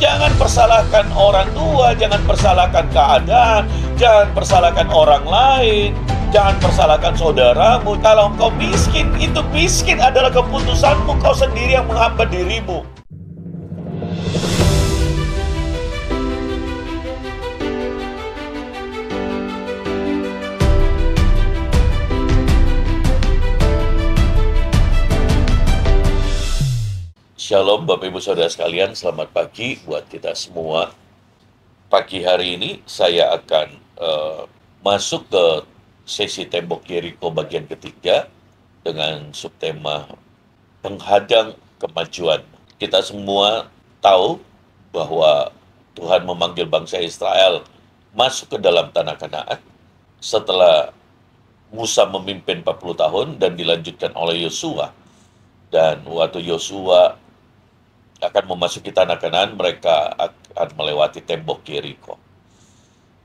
Jangan persalahkan orang tua, jangan persalahkan keadaan, jangan persalahkan orang lain, jangan persalahkan saudaramu. Kalau engkau miskin, itu miskin adalah keputusanmu, kau sendiri yang menghambat dirimu. Shalom Bapak Ibu Saudara sekalian, selamat pagi buat kita semua. Pagi hari ini saya akan masuk ke sesi tembok Yeriko bagian ketiga dengan subtema penghadang kemajuan. Kita semua tahu bahwa Tuhan memanggil bangsa Israel masuk ke dalam tanah Kanaan setelah Musa memimpin 40 tahun dan dilanjutkan oleh Yosua. Dan waktu Yosua akan memasuki tanah Kanaan, mereka akan melewati tembok Yeriko.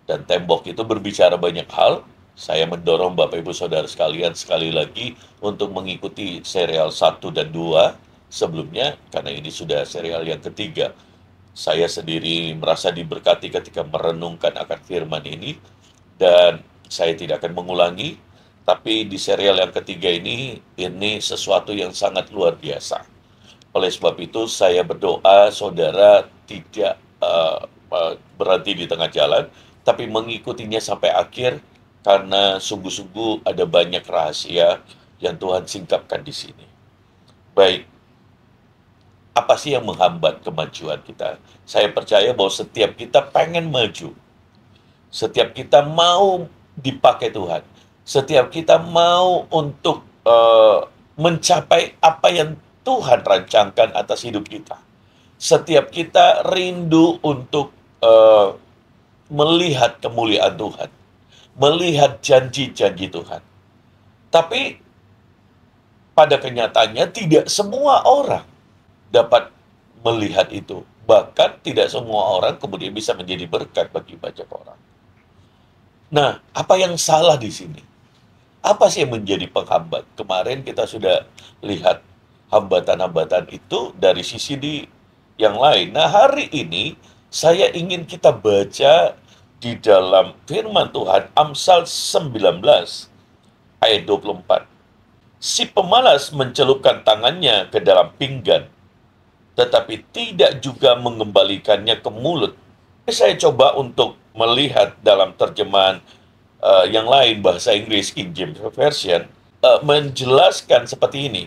Dan tembok itu berbicara banyak hal. Saya mendorong Bapak Ibu Saudara sekalian sekali lagi untuk mengikuti serial 1 dan 2 sebelumnya, karena ini sudah serial yang ketiga. Saya sendiri merasa diberkati ketika merenungkan akan firman ini, dan saya tidak akan mengulangi, tapi di serial yang ketiga ini sesuatu yang sangat luar biasa. Oleh sebab itu, saya berdoa saudara tidak berhenti di tengah jalan, tapi mengikutinya sampai akhir, karena sungguh-sungguh ada banyak rahasia yang Tuhan singkapkan di sini. Baik, apa sih yang menghambat kemajuan kita? Saya percaya bahwa setiap kita pengen maju, setiap kita mau dipakai Tuhan, setiap kita mau untuk mencapai apa yang Tuhan rancangkan atas hidup kita. Setiap kita rindu untuk melihat kemuliaan Tuhan, melihat janji-janji Tuhan. Tapi pada kenyataannya tidak semua orang dapat melihat itu. Bahkan tidak semua orang kemudian bisa menjadi berkat bagi banyak orang. Nah, apa yang salah di sini? Apa sih yang menjadi penghambat? Kemarin kita sudah lihat hambatan-hambatan itu dari sisi yang lain. Nah, hari ini saya ingin kita baca di dalam firman Tuhan, Amsal 19 ayat 24. Si pemalas mencelupkan tangannya ke dalam pinggan, tetapi tidak juga mengembalikannya ke mulut. Saya coba untuk melihat dalam terjemahan yang lain, bahasa Inggris, King James Version, menjelaskan seperti ini.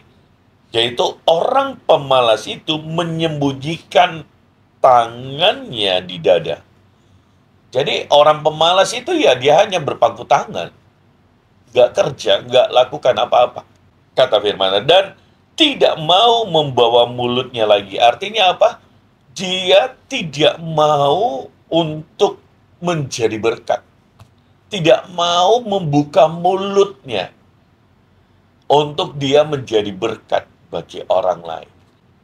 Yaitu orang pemalas itu menyembunyikan tangannya di dada. Jadi orang pemalas itu ya dia hanya berpangku tangan. Gak kerja, gak lakukan apa-apa. Kata firman, dan tidak mau membawa mulutnya lagi. Artinya apa? Dia tidak mau untuk menjadi berkat. Tidak mau membuka mulutnya untuk dia menjadi berkat bagi orang lain.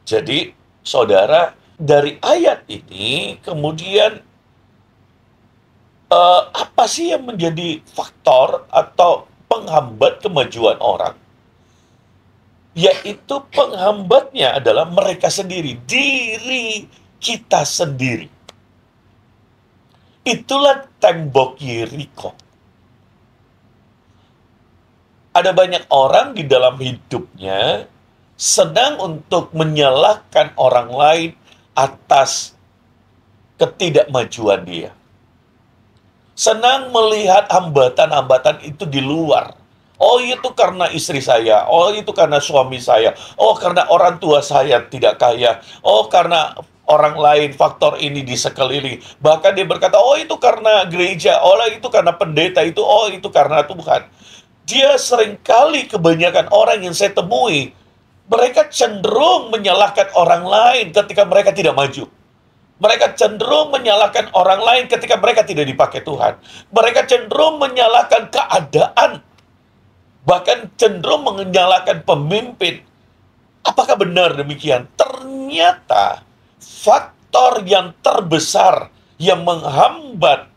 Jadi, saudara, dari ayat ini kemudian apa sih yang menjadi faktor atau penghambat kemajuan orang? Yaitu penghambatnya adalah mereka sendiri, diri kita sendiri. Itulah tembok Yeriko. Ada banyak orang di dalam hidupnya senang untuk menyalahkan orang lain atas ketidakmajuan dia. Senang melihat hambatan-hambatan itu di luar. Oh, itu karena istri saya. Oh, itu karena suami saya. Oh, karena orang tua saya tidak kaya. Oh, karena orang lain, faktor ini di sekeliling. Bahkan dia berkata, oh itu karena gereja. Oh, itu karena pendeta itu. Oh, itu karena Tuhan. Dia seringkali, kebanyakan orang yang saya temui, mereka cenderung menyalahkan orang lain ketika mereka tidak maju. Mereka cenderung menyalahkan orang lain ketika mereka tidak dipakai Tuhan. Mereka cenderung menyalahkan keadaan. Bahkan cenderung menyalahkan pemimpin. Apakah benar demikian? Ternyata faktor yang terbesar yang menghambat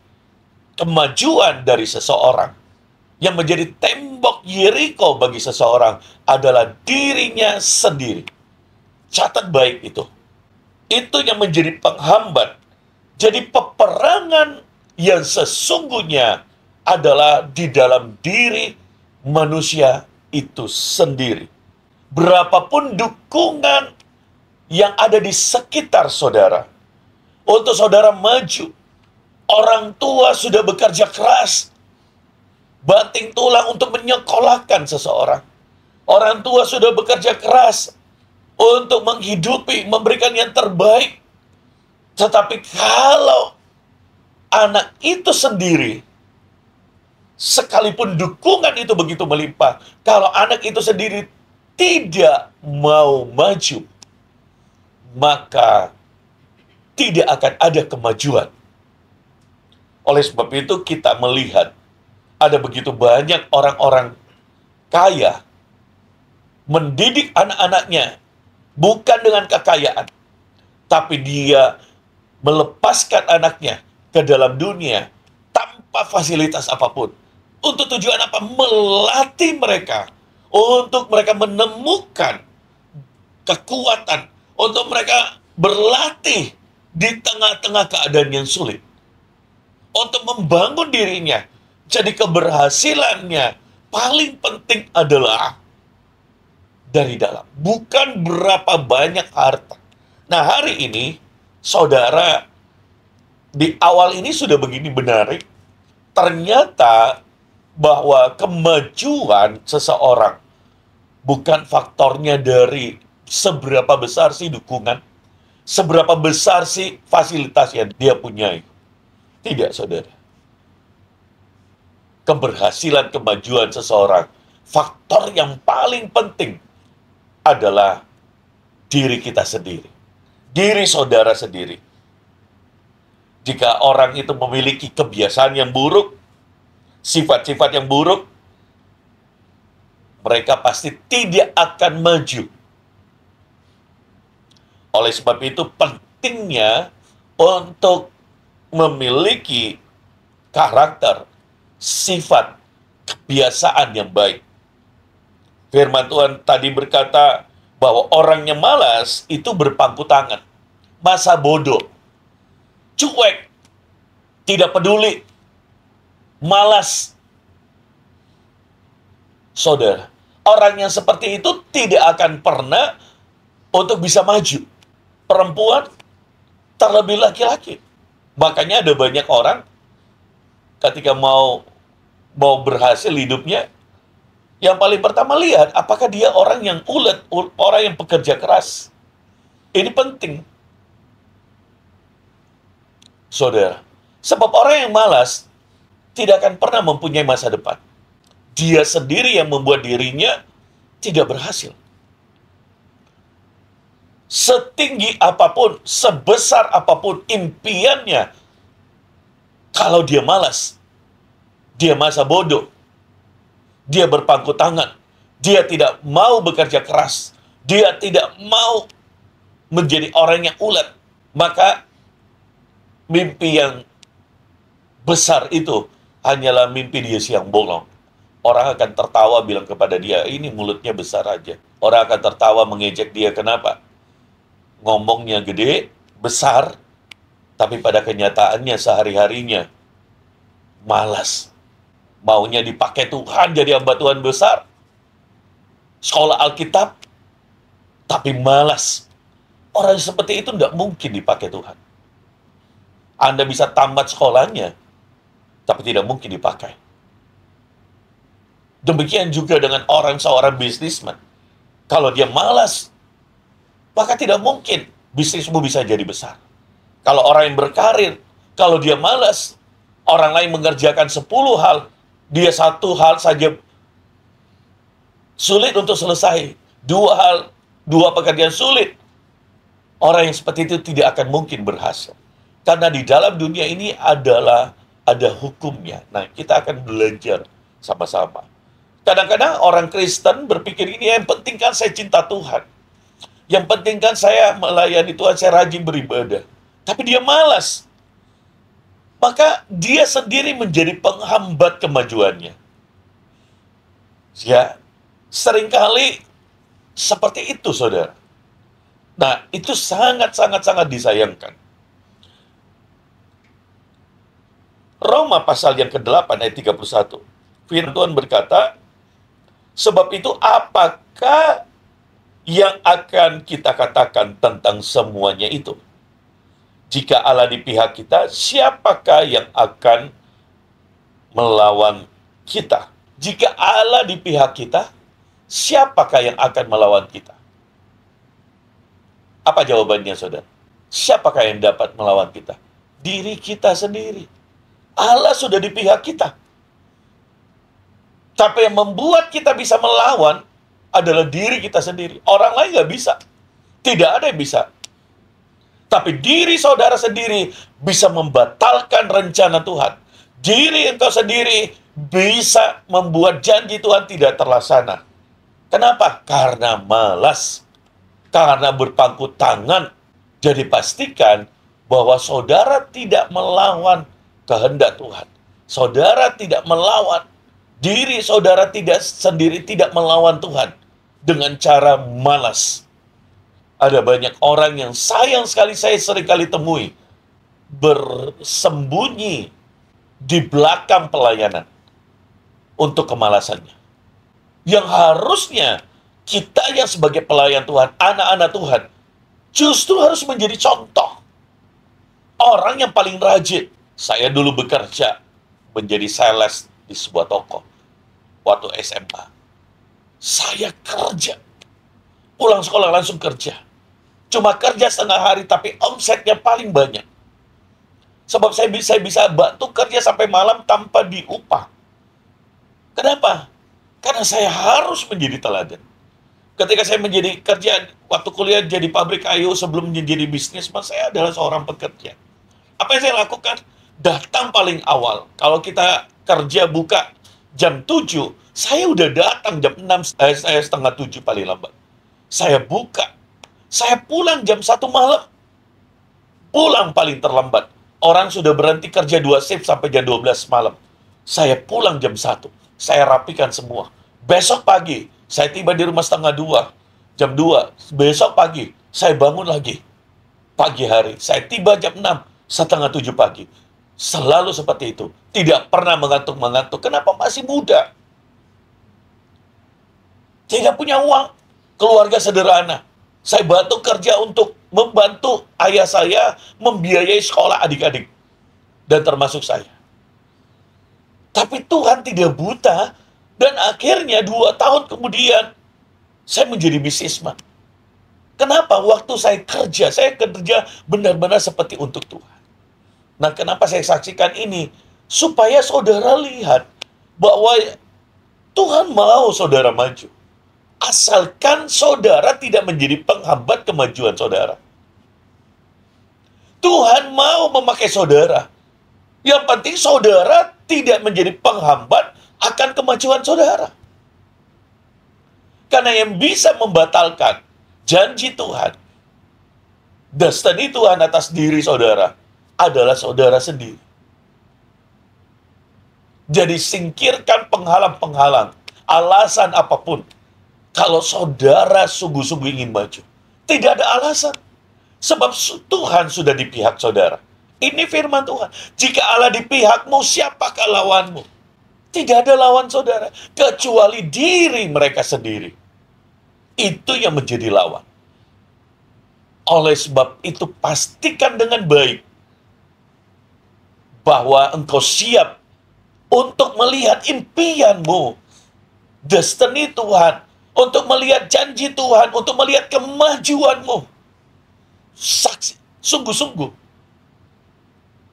kemajuan dari seseorang, yang menjadi tembok Yeriko bagi seseorang, adalah dirinya sendiri. Catat baik itu. Itu yang menjadi penghambat. Jadi peperangan yang sesungguhnya adalah di dalam diri manusia itu sendiri. Berapapun dukungan yang ada di sekitar saudara, untuk saudara maju, orang tua sudah bekerja keras, banting tulang untuk menyekolahkan seseorang. Orang tua sudah bekerja keras untuk menghidupi, memberikan yang terbaik. Tetapi kalau anak itu sendiri, sekalipun dukungan itu begitu melimpah, kalau anak itu sendiri tidak mau maju, maka tidak akan ada kemajuan. Oleh sebab itu kita melihat ada begitu banyak orang-orang kaya mendidik anak-anaknya bukan dengan kekayaan, tapi dia melepaskan anaknya ke dalam dunia tanpa fasilitas apapun. Untuk tujuan apa? Melatih mereka, untuk mereka menemukan kekuatan, untuk mereka berlatih di tengah-tengah keadaan yang sulit, untuk membangun dirinya. Jadi keberhasilannya paling penting adalah dari dalam, bukan berapa banyak harta. Nah, hari ini saudara, di awal ini sudah begini menarik. Ternyata bahwa kemajuan seseorang bukan faktornya dari seberapa besar sih dukungan, seberapa besar sih fasilitas yang dia punyai. Tidak, saudara. Keberhasilan kemajuan seseorang, faktor yang paling penting adalah diri kita sendiri, diri saudara sendiri. Jika orang itu memiliki kebiasaan yang buruk, sifat-sifat yang buruk, mereka pasti tidak akan maju. Oleh sebab itu pentingnya untuk memiliki karakter, sifat, kebiasaan yang baik. Firman Tuhan tadi berkata bahwa orang yang malas itu berpangku tangan, masa bodoh, cuek, tidak peduli, malas. Saudara, orang yang seperti itu tidak akan pernah untuk bisa maju. Perempuan, terlebih laki-laki. Makanya ada banyak orang ketika mau berhasil hidupnya, yang paling pertama lihat apakah dia orang yang ulet, orang yang pekerja keras. Ini penting, saudara. Sebab orang yang malas tidak akan pernah mempunyai masa depan. Dia sendiri yang membuat dirinya tidak berhasil. Setinggi apapun, sebesar apapun impiannya, kalau dia malas, dia masa bodoh, dia berpangku tangan, dia tidak mau bekerja keras, dia tidak mau menjadi orang yang ulet, maka mimpi yang besar itu hanyalah mimpi dia siang bolong. Orang akan tertawa bilang kepada dia, ini mulutnya besar aja. Orang akan tertawa mengejek dia, kenapa? Ngomongnya gede, besar, tapi pada kenyataannya sehari-harinya malas. Maunya dipakai Tuhan jadi hamba Tuhan besar. Sekolah Alkitab, tapi malas. Orang seperti itu tidak mungkin dipakai Tuhan. Anda bisa tamat sekolahnya, tapi tidak mungkin dipakai. Demikian juga dengan seorang bisnismen. Kalau dia malas, maka tidak mungkin bisnismu bisa jadi besar. Kalau orang yang berkarir, kalau dia malas, orang lain mengerjakan 10 hal, dia 1 hal saja sulit untuk selesai. 2 pekerjaan sulit. Orang yang seperti itu tidak akan mungkin berhasil. Karena di dalam dunia ini ada hukumnya. Nah, kita akan belajar sama-sama. Kadang-kadang orang Kristen berpikir ini, yang penting kan saya cinta Tuhan. Yang penting kan saya melayani Tuhan, saya rajin beribadah. Tapi dia malas. Maka dia sendiri menjadi penghambat kemajuannya. Ya, seringkali seperti itu, saudara. Nah, itu sangat-sangat disayangkan. Roma pasal yang ke-8 ayat 31. Firman Tuhan berkata, sebab itu apakah yang akan kita katakan tentang semuanya itu? Jika Allah di pihak kita, siapakah yang akan melawan kita? Jika Allah di pihak kita, siapakah yang akan melawan kita? Apa jawabannya, saudara? Siapakah yang dapat melawan kita? Diri kita sendiri. Allah sudah di pihak kita. Tapi yang membuat kita bisa melawan adalah diri kita sendiri. Orang lain nggak bisa. Tidak ada yang bisa. Tapi diri saudara sendiri bisa membatalkan rencana Tuhan. Diri engkau sendiri bisa membuat janji Tuhan tidak terlaksana. Kenapa? Karena malas. Karena berpangku tangan. Jadi pastikan bahwa saudara tidak melawan kehendak Tuhan. Saudara tidak melawan diri saudara tidak melawan Tuhan dengan cara malas. Ada banyak orang yang sayang sekali saya seringkali temui bersembunyi di belakang pelayanan untuk kemalasannya. Yang harusnya kita yang sebagai pelayan Tuhan, anak-anak Tuhan, justru harus menjadi contoh. Orang yang paling rajin. Saya dulu bekerja menjadi sales di sebuah toko waktu SMA. Saya kerja. Pulang sekolah langsung kerja. Cuma kerja setengah hari, tapi omsetnya paling banyak. Sebab saya bisa bantu kerja sampai malam tanpa diupah. Kenapa? Karena saya harus menjadi teladan. Ketika saya menjadi kerja, waktu kuliah jadi pabrik kayu sebelum menjadi bisnisman, saya adalah seorang pekerja. Apa yang saya lakukan? Datang paling awal. Kalau kita kerja buka jam 7, saya udah datang jam 6, saya setengah 7 paling lambat. Saya buka. Saya pulang jam 1 malam. Pulang paling terlambat. Orang sudah berhenti kerja 2 shift sampai jam 12 malam. Saya pulang jam 1. Saya rapikan semua. Besok pagi, saya tiba di rumah setengah 2. Jam 2. Besok pagi, saya bangun lagi. Pagi hari, saya tiba jam 6. Setengah 7 pagi. Selalu seperti itu. Tidak pernah mengantuk-mengantuk. Kenapa? Masih muda. Tidak punya uang. Keluarga sederhana. Saya bantu kerja untuk membantu ayah saya membiayai sekolah adik-adik. Dan termasuk saya. Tapi Tuhan tidak buta. Dan akhirnya 2 tahun kemudian, saya menjadi bisnisman. Kenapa? Waktu saya kerja benar-benar seperti untuk Tuhan. Nah, kenapa saya saksikan ini? Supaya saudara lihat bahwa Tuhan mau saudara maju. Asalkan saudara tidak menjadi penghambat kemajuan saudara. Tuhan mau memakai saudara. Yang penting saudara tidak menjadi penghambat akan kemajuan saudara. Karena yang bisa membatalkan janji Tuhan, destiny Tuhan atas diri saudara, adalah saudara sendiri. Jadi singkirkan penghalang-penghalang, alasan apapun. Kalau saudara sungguh-sungguh ingin maju, tidak ada alasan. Sebab Tuhan sudah di pihak saudara. Ini firman Tuhan. Jika Allah di pihakmu, siapakah lawanmu? Tidak ada lawan saudara, kecuali diri mereka sendiri. Itu yang menjadi lawan. Oleh sebab itu, pastikan dengan baik bahwa engkau siap untuk melihat impianmu, destiny Tuhan, untuk melihat janji Tuhan, untuk melihat kemajuanmu. Saksi, sungguh-sungguh.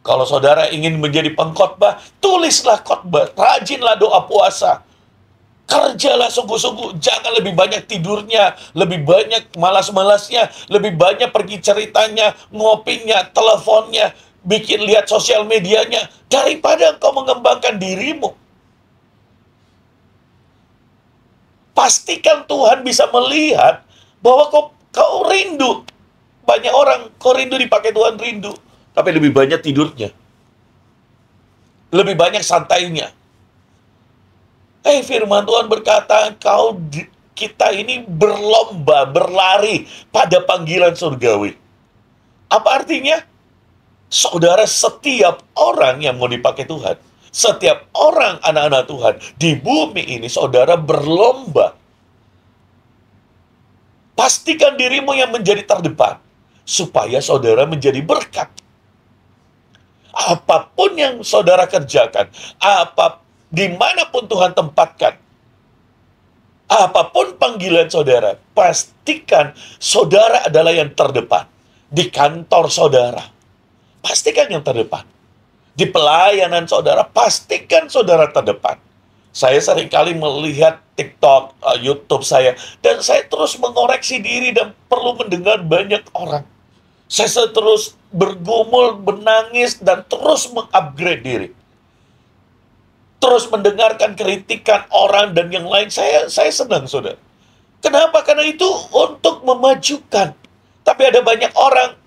Kalau saudara ingin menjadi pengkhotbah, tulislah khotbah, rajinlah doa puasa. Kerjalah sungguh-sungguh, jangan lebih banyak tidurnya, lebih banyak malas-malasnya, lebih banyak pergi ceritanya, ngopinya, teleponnya, bikin lihat sosial medianya, daripada engkau mengembangkan dirimu. Pastikan Tuhan bisa melihat bahwa kau rindu. Banyak orang, kau rindu dipakai Tuhan rindu. Tapi lebih banyak tidurnya. Lebih banyak santainya. Firman Tuhan berkata, kau kita ini berlomba, berlari pada panggilan surgawi. Apa artinya? Saudara, setiap orang yang mau dipakai Tuhan, setiap orang anak-anak Tuhan di bumi ini, saudara berlomba. Pastikan dirimu yang menjadi terdepan, supaya saudara menjadi berkat. Apapun yang saudara kerjakan, dimanapun Tuhan tempatkan, apapun panggilan saudara, pastikan saudara adalah yang terdepan. Di kantor saudara, pastikan yang terdepan. Di pelayanan saudara, pastikan saudara terdepan. Saya seringkali melihat TikTok, YouTube saya, dan saya terus mengoreksi diri dan perlu mendengar banyak orang. Saya terus bergumul, menangis, dan terus mengupgrade diri. Terus mendengarkan kritikan orang dan yang lain. Saya senang, saudara. Kenapa? Karena itu untuk memajukan. Tapi ada banyak orang,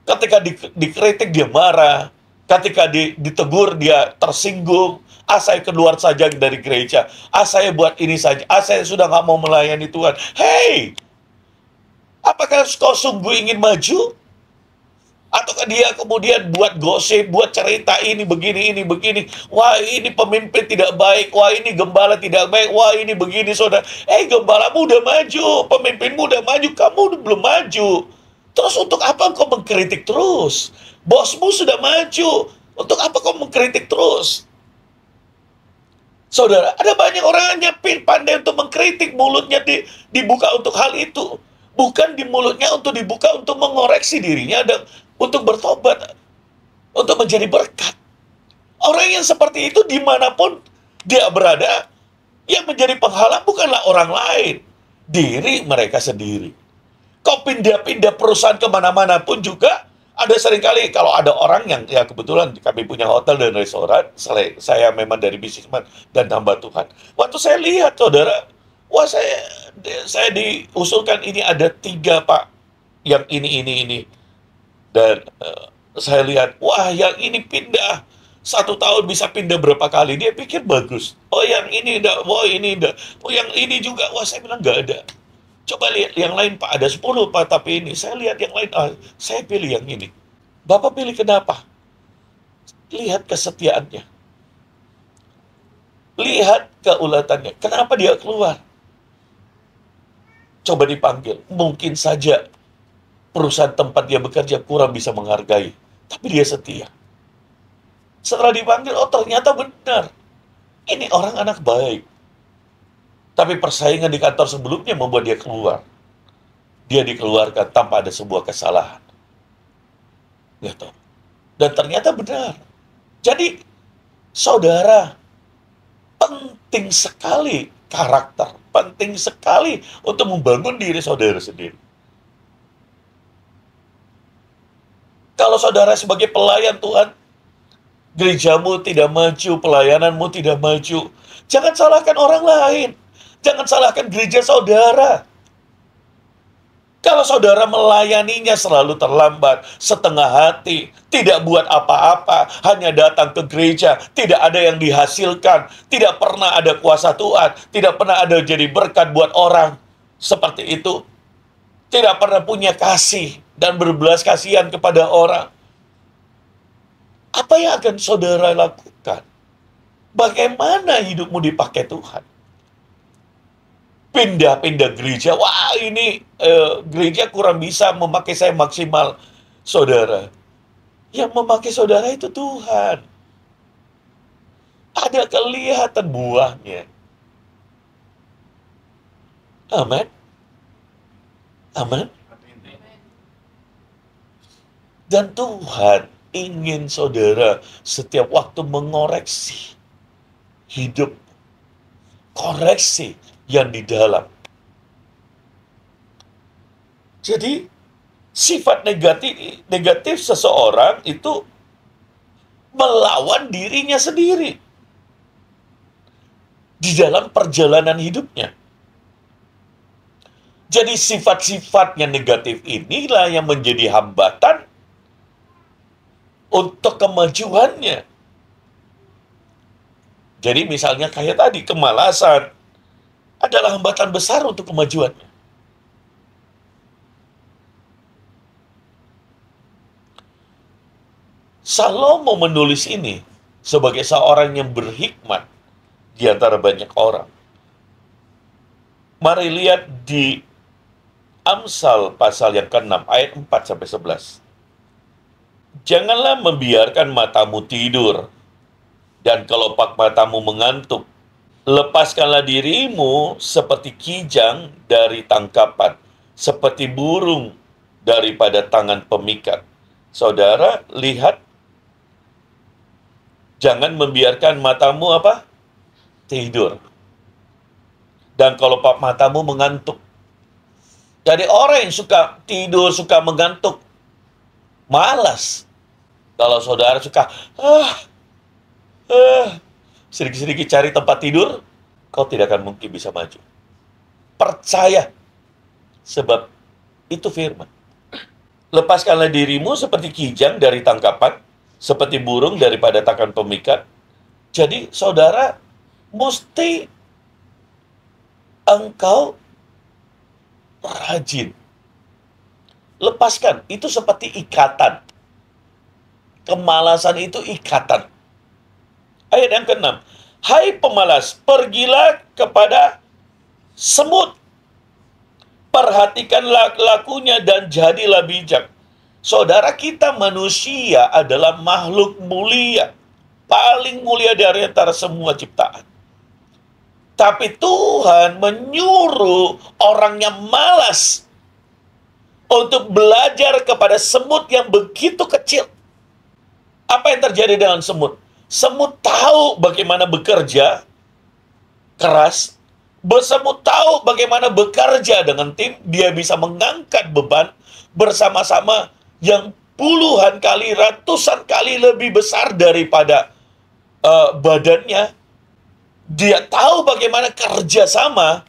ketika dikritik dia marah, ketika ditegur dia tersinggung. Saya keluar saja dari gereja. Saya buat ini saja. Saya sudah nggak mau melayani Tuhan. Hey! Apakah kau sungguh ingin maju? Ataukah dia kemudian buat gosip, buat cerita ini begini. Wah, ini pemimpin tidak baik. Wah, ini gembala tidak baik. Wah, ini begini, saudara. Gembalamu udah maju. Pemimpinmu udah maju. Kamu belum maju. Terus untuk apa kau mengkritik terus? Bosmu sudah maju. Untuk apa kau mengkritik terus? Saudara, ada banyak orang yang pandai untuk mengkritik, mulutnya dibuka untuk hal itu. Bukan di mulutnya untuk dibuka untuk mengoreksi dirinya dan untuk bertobat, untuk menjadi berkat. Orang yang seperti itu dimanapun dia berada, yang menjadi penghalang bukanlah orang lain, diri mereka sendiri. Kau pindah-pindah perusahaan kemana-mana pun juga, ada seringkali kalau ada orang yang, ya kebetulan kami punya hotel dan restoran, saya memang dari bisnismen dan hamba Tuhan. Waktu saya lihat, saudara, wah saya diusulkan ini ada 3, Pak, yang ini. Dan saya lihat, wah yang ini pindah, 1 tahun bisa pindah berapa kali. Dia pikir bagus. Oh yang ini enggak, oh ini enggak. Oh yang ini juga, wah saya bilang enggak ada. Coba lihat yang lain, Pak, ada 10, Pak, tapi ini. Saya lihat yang lain, saya pilih yang ini. Bapak pilih kenapa? Lihat kesetiaannya. Lihat keulatannya. Kenapa dia keluar? Coba dipanggil. Mungkin saja perusahaan tempat dia bekerja kurang bisa menghargai. Tapi dia setia. Setelah dipanggil, oh ternyata benar. Ini orang anak baik. Tapi persaingan di kantor sebelumnya membuat dia keluar. Dia dikeluarkan tanpa ada sebuah kesalahan. Gitu. Dan ternyata benar. Jadi, saudara, penting sekali karakter. Penting sekali untuk membangun diri saudara sendiri. Kalau saudara sebagai pelayan Tuhan, gerejamu tidak maju, pelayananmu tidak maju, jangan salahkan orang lain. Jangan salahkan gereja saudara. Kalau saudara melayaninya selalu terlambat, setengah hati, tidak buat apa-apa, hanya datang ke gereja, tidak ada yang dihasilkan, tidak pernah ada kuasa Tuhan, tidak pernah ada jadi berkat buat orang, seperti itu, tidak pernah punya kasih dan berbelas kasihan kepada orang. Apa yang akan saudara lakukan? Bagaimana hidupmu dipakai Tuhan? Pindah-pindah gereja, wah ini gereja kurang bisa memakai saya maksimal. Saudara, yang memakai saudara itu Tuhan. Ada kelihatan buahnya. Amin. Amin. Dan Tuhan ingin saudara setiap waktu mengoreksi hidup. Koreksi yang di dalam. Jadi, sifat negatif seseorang itu melawan dirinya sendiri di dalam perjalanan hidupnya. Jadi sifat-sifat yang negatif inilah yang menjadi hambatan untuk kemajuannya. Jadi misalnya kayak tadi, kemalasan. adalah hambatan besar untuk kemajuannya. Salomo menulis ini sebagai seorang yang berhikmat di antara banyak orang. Mari lihat di Amsal pasal yang ke-6 ayat 4-11. Janganlah membiarkan matamu tidur dan kelopak matamu mengantuk. Lepaskanlah dirimu seperti kijang dari tangkapan, seperti burung daripada tangan pemikat. Saudara, lihat, jangan membiarkan matamu apa? Tidur. Dan kelopak matamu mengantuk. Jadi orang yang suka tidur, suka mengantuk, malas. Kalau saudara suka, sedikit-sedikit cari tempat tidur, kau tidak akan mungkin bisa maju. Percaya, sebab itu firman. Lepaskanlah dirimu seperti kijang dari tangkapan, seperti burung daripada tangan pemikat. Jadi saudara, mesti engkau rajin. Lepaskan, itu seperti ikatan. Kemalasan itu ikatan. Ayat yang ke-6. Hai pemalas, pergilah kepada semut. Perhatikan lakunya dan jadilah bijak. Saudara, kita manusia adalah makhluk mulia. Paling mulia dari antara semua ciptaan. Tapi Tuhan menyuruh orang yang malas untuk belajar kepada semut yang begitu kecil. Apa yang terjadi dengan semut? Semut tahu bagaimana bekerja keras. Semut tahu bagaimana bekerja dengan tim. Dia bisa mengangkat beban bersama-sama yang puluhan kali, ratusan kali lebih besar daripada badannya. Dia tahu bagaimana kerja sama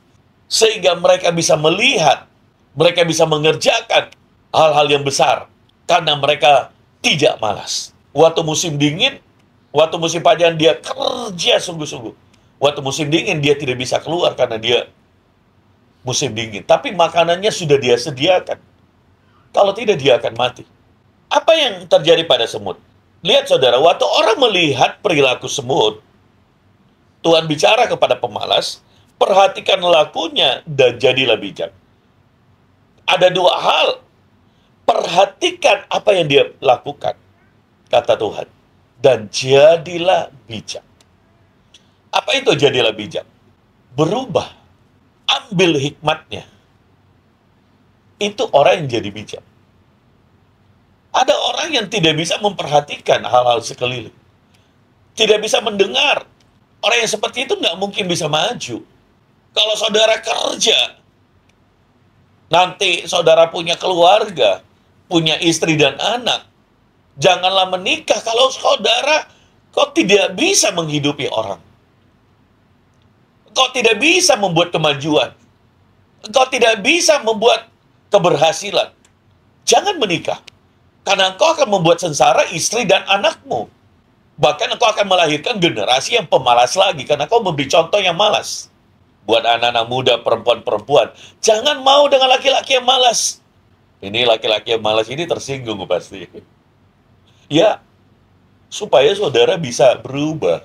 sehingga mereka bisa melihat, mereka bisa mengerjakan hal-hal yang besar karena mereka tidak malas. Waktu musim dingin, waktu musim pajan dia kerja sungguh-sungguh. Waktu musim dingin dia tidak bisa keluar karena dia musim dingin. Tapi makanannya sudah dia sediakan. Kalau tidak dia akan mati. Apa yang terjadi pada semut? Lihat saudara, waktu orang melihat perilaku semut, Tuhan bicara kepada pemalas, perhatikan lakunya dan jadilah bijak. Ada dua hal. Perhatikan apa yang dia lakukan, kata Tuhan. Dan jadilah bijak. Apa itu jadilah bijak? Berubah. Ambil hikmatnya. Itu orang yang jadi bijak. Ada orang yang tidak bisa memperhatikan hal-hal sekeliling. Tidak bisa mendengar. Orang yang seperti itu nggak mungkin bisa maju. Kalau saudara kerja, nanti saudara punya keluarga, punya istri dan anak, janganlah menikah kalau saudara kau tidak bisa menghidupi orang. Kau tidak bisa membuat kemajuan. Kau tidak bisa membuat keberhasilan. Jangan menikah. Karena engkau akan membuat sengsara istri dan anakmu. Bahkan engkau akan melahirkan generasi yang pemalas lagi karena kau memberi contoh yang malas. Buat anak-anak muda, perempuan-perempuan, jangan mau dengan laki-laki yang malas. Ini laki-laki yang malas ini tersinggung pasti. Ya, supaya saudara bisa berubah.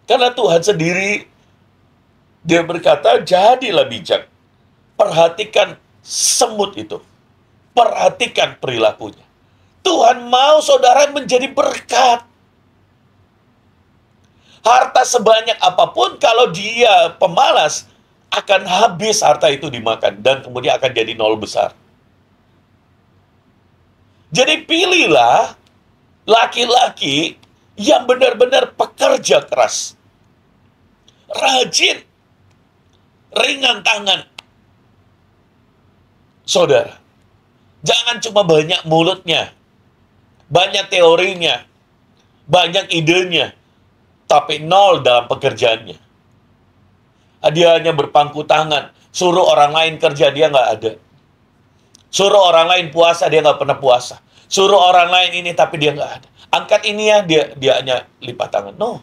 Karena Tuhan sendiri, dia berkata, jadilah bijak. Perhatikan semut itu. Perhatikan perilakunya. Tuhan mau saudara menjadi berkat. Harta sebanyak apapun, kalau dia pemalas, akan habis harta itu dimakan. Dan kemudian akan jadi nol besar. Jadi pilihlah laki-laki yang benar-benar pekerja keras. Rajin. Ringan tangan. Saudara, jangan cuma banyak mulutnya. Banyak teorinya, banyak idenya, tapi nol dalam pekerjaannya. Dia hanya berpangku tangan, suruh orang lain kerja, dia nggak ada. Suruh orang lain puasa, dia nggak pernah puasa. Suruh orang lain ini, tapi dia nggak ada. Angkat ini ya, dia hanya lipat tangan. No.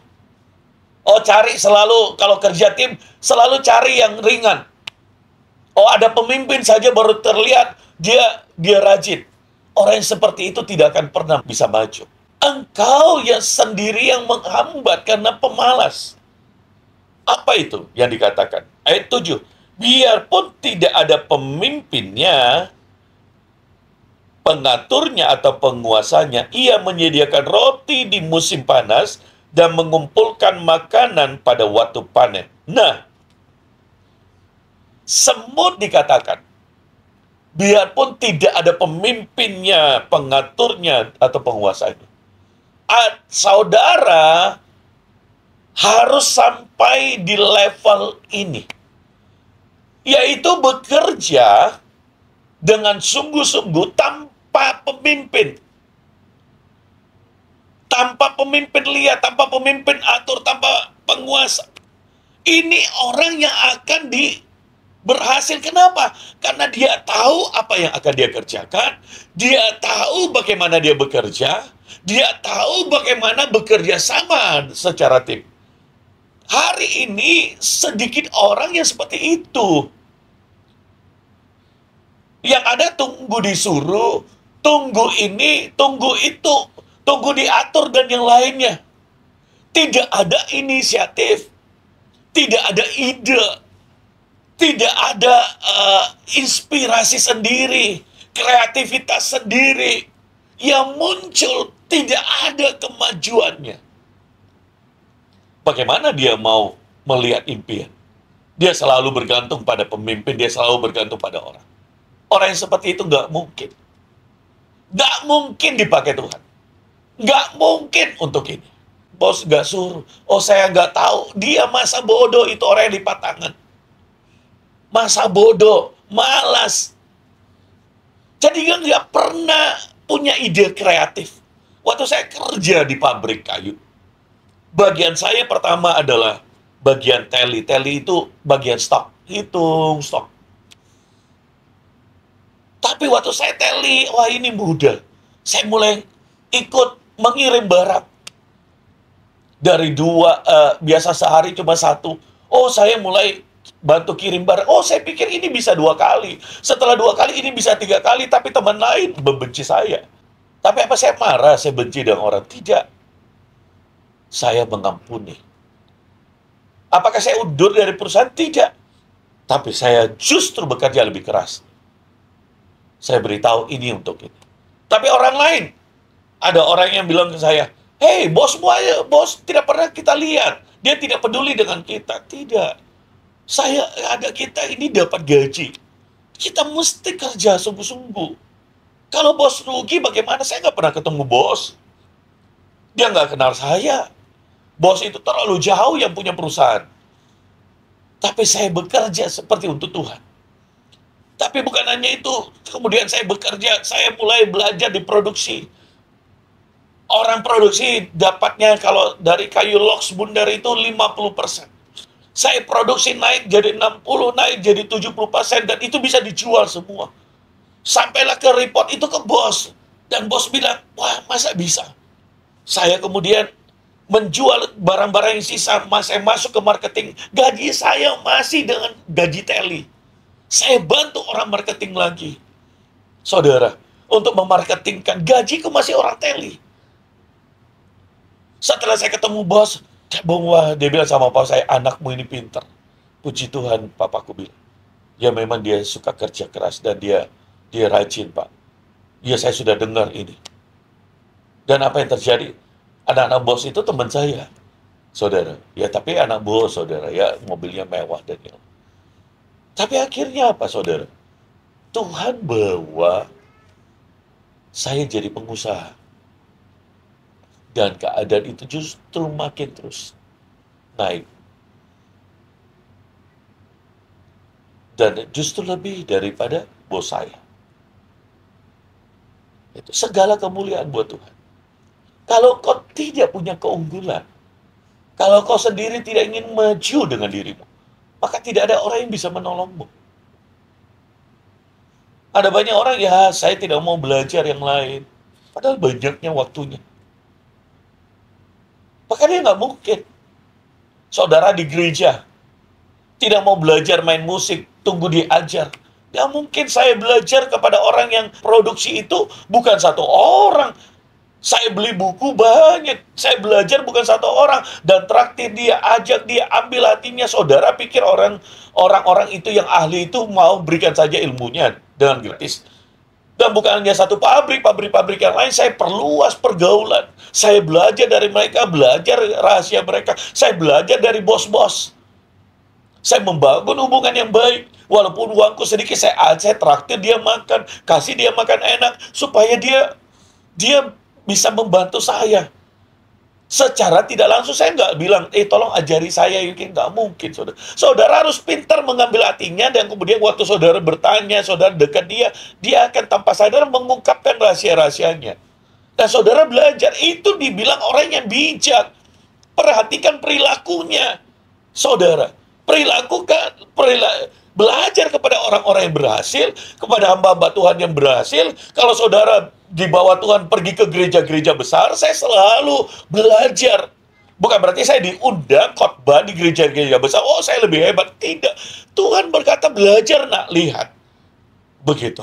Oh, cari selalu, kalau kerja tim, selalu cari yang ringan. Oh, ada pemimpin saja baru terlihat dia rajin. Orang yang seperti itu tidak akan pernah bisa maju. Engkau yang sendiri yang menghambat karena pemalas. Apa itu yang dikatakan? Ayat 7. Biarpun tidak ada pemimpinnya, pengaturnya atau penguasanya, ia menyediakan roti di musim panas dan mengumpulkan makanan pada waktu panen. Nah, semut dikatakan, biarpun tidak ada pemimpinnya, pengaturnya, atau penguasanya. Saudara harus sampai di level ini, yaitu bekerja dengan sungguh-sungguh tanpa pemimpin. Tanpa pemimpin lihat, tanpa pemimpin atur, tanpa penguasa. Ini orang yang akan berhasil. Kenapa? Karena dia tahu apa yang akan dia kerjakan, dia tahu bagaimana dia bekerja, dia tahu bagaimana bekerja sama secara tim. Hari ini sedikit orang yang seperti itu. Yang ada tunggu disuruh, tunggu ini, tunggu itu, tunggu diatur dan yang lainnya. Tidak ada inisiatif, tidak ada ide, tidak ada inspirasi sendiri, kreativitas sendiri yang muncul, tidak ada kemajuannya. Bagaimana dia mau melihat impian? Dia selalu bergantung pada pemimpin, dia selalu bergantung pada orang. Orang yang seperti itu nggak mungkin. Nggak mungkin dipakai Tuhan. Nggak mungkin untuk ini. Bos nggak suruh. Oh, saya nggak tahu. Dia masa bodoh, itu orang yang lipat tangan. Masa bodoh, malas. Jadi dia nggak pernah punya ide kreatif. Waktu saya kerja di pabrik kayu, bagian saya pertama adalah bagian tally. Tally itu bagian stok. Hitung stok. Tapi waktu saya tally, wah ini mudah. Saya mulai ikut mengirim barang. Dari biasa sehari cuma satu. Oh, saya mulai bantu kirim barang. Oh, saya pikir ini bisa 2 kali. Setelah 2 kali, ini bisa 3 kali. Tapi teman lain membenci saya. Tapi apa saya marah, saya benci dengan orang? Tidak. Saya mengampuni. Apakah saya undur dari perusahaan? Tidak. Tapi saya justru bekerja lebih keras. Saya beritahu ini untuk ini. Tapi orang lain, ada orang yang bilang ke saya, "Hei, bos tidak pernah kita lihat. Dia tidak peduli dengan kita." Tidak. Kita ini dapat gaji. Kita mesti kerja sungguh-sungguh. Kalau bos rugi bagaimana? Saya nggak pernah ketemu bos. Dia nggak kenal saya. Bos itu terlalu jauh yang punya perusahaan. Tapi saya bekerja seperti untuk Tuhan. Tapi bukan hanya itu. Kemudian saya bekerja, saya mulai belajar di produksi. Orang produksi dapatnya kalau dari kayu logs bundar itu 50%. Saya produksi naik jadi 60, naik jadi 70%, dan itu bisa dijual semua. Sampailah ke report itu ke bos. Dan bos bilang, wah masa bisa? Saya kemudian menjual barang-barang yang sisa, saya masuk ke marketing, gaji saya masih dengan gaji teli. Saya bantu orang marketing lagi. Saudara, untuk memarketingkan gajiku masih orang teli. Setelah saya ketemu bos, wah, dia bilang sama papa saya, anakmu ini pintar. Puji Tuhan, papaku bilang. Ya memang dia suka kerja keras dan dia rajin, Pak. Ya saya sudah dengar ini. Dan apa yang terjadi? Anak-anak bos itu teman saya, saudara. Ya tapi anak bos, saudara, ya mobilnya mewah dan yang. Tapi akhirnya apa, saudara? Tuhan bawa saya jadi pengusaha. Dan keadaan itu justru makin terus naik. Dan justru lebih daripada bos saya. Itu segala kemuliaan buat Tuhan. Kalau kau tidak punya keunggulan, kalau kau sendiri tidak ingin maju dengan dirimu, maka tidak ada orang yang bisa menolongmu. Ada banyak orang, ya saya tidak mau belajar yang lain. Padahal banyaknya waktunya. Maka dia nggak mungkin. Saudara di gereja, tidak mau belajar main musik, tunggu diajar. Gak mungkin saya belajar kepada orang yang produksi itu bukan satu orang. Saya beli buku banyak, saya belajar bukan satu orang, dan traktir dia, ajak dia, ambil hatinya. Saudara pikir orang-orang itu yang ahli itu mau berikan saja ilmunya dengan gratis? Dan bukan hanya satu pabrik yang lain, saya perluas pergaulan. Saya belajar dari mereka, belajar rahasia mereka. Saya belajar dari bos-bos. Saya membangun hubungan yang baik. Walaupun uangku sedikit, saya traktir dia makan, kasih dia makan enak, supaya dia bisa membantu saya. Secara tidak langsung saya nggak bilang, tolong ajari saya, nggak mungkin, saudara. Saudara harus pintar mengambil hatinya, dan kemudian waktu saudara bertanya, saudara dekat dia akan tanpa sadar mengungkapkan rahasia-rahasianya. Dan saudara belajar, itu dibilang orang yang bijak. Perhatikan perilakunya, saudara. Belajar kepada orang-orang yang berhasil, kepada hamba-hamba Tuhan yang berhasil. Kalau saudara di bawah Tuhan pergi ke gereja-gereja besar, saya selalu belajar. Bukan berarti saya diundang khotbah di gereja-gereja besar, oh saya lebih hebat. Tidak. Tuhan berkata, belajar nak, lihat. Begitu.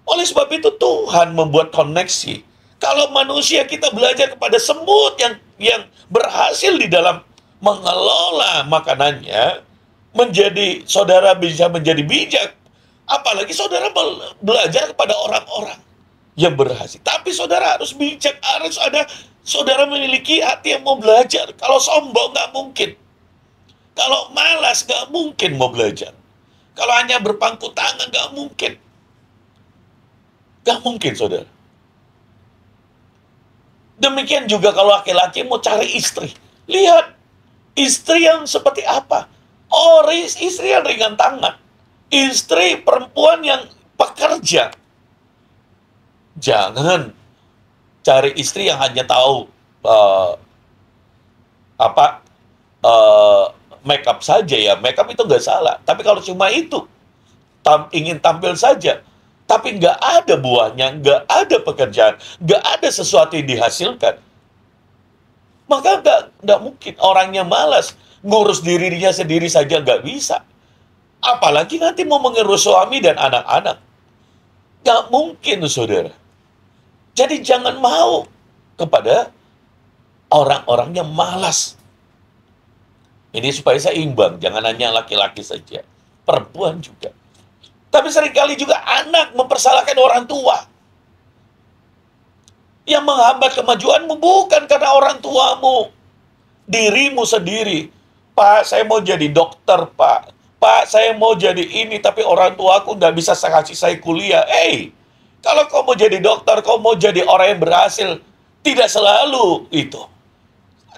Oleh sebab itu Tuhan membuat koneksi. Kalau manusia kita belajar kepada semut yang berhasil di dalam mengelola makanannya, saudara bisa menjadi bijak. Apalagi saudara belajar kepada orang-orang yang berhasil. Tapi saudara harus bijak, saudara memiliki hati yang mau belajar. Kalau sombong nggak mungkin. Kalau malas nggak mungkin mau belajar. Kalau hanya berpangku tangan nggak mungkin. Nggak mungkin, saudara. Demikian juga kalau laki-laki mau cari istri. Lihat, istri yang seperti apa? Oh, istri yang ringan tangan. Istri perempuan yang pekerja. Jangan cari istri yang hanya tahu make up saja ya. Make up itu nggak salah. Tapi kalau cuma itu, ingin tampil saja, tapi nggak ada buahnya, nggak ada pekerjaan, nggak ada sesuatu yang dihasilkan, maka nggak mungkin. Orangnya malas, ngurus dirinya sendiri saja nggak bisa. Apalagi nanti mau mengurus suami dan anak-anak. Nggak mungkin, saudara. Jadi jangan mau kepada orang-orang yang malas. Ini supaya seimbang, jangan hanya laki-laki saja, perempuan juga. Tapi seringkali juga anak mempersalahkan orang tua. Yang menghambat kemajuanmu bukan karena orang tuamu, dirimu sendiri. Pak, saya mau jadi dokter, Pak. Pak, saya mau jadi ini, tapi orang tuaku nggak bisa kasih saya kuliah. Kalau kau mau jadi dokter, kau mau jadi orang yang berhasil, tidak selalu itu.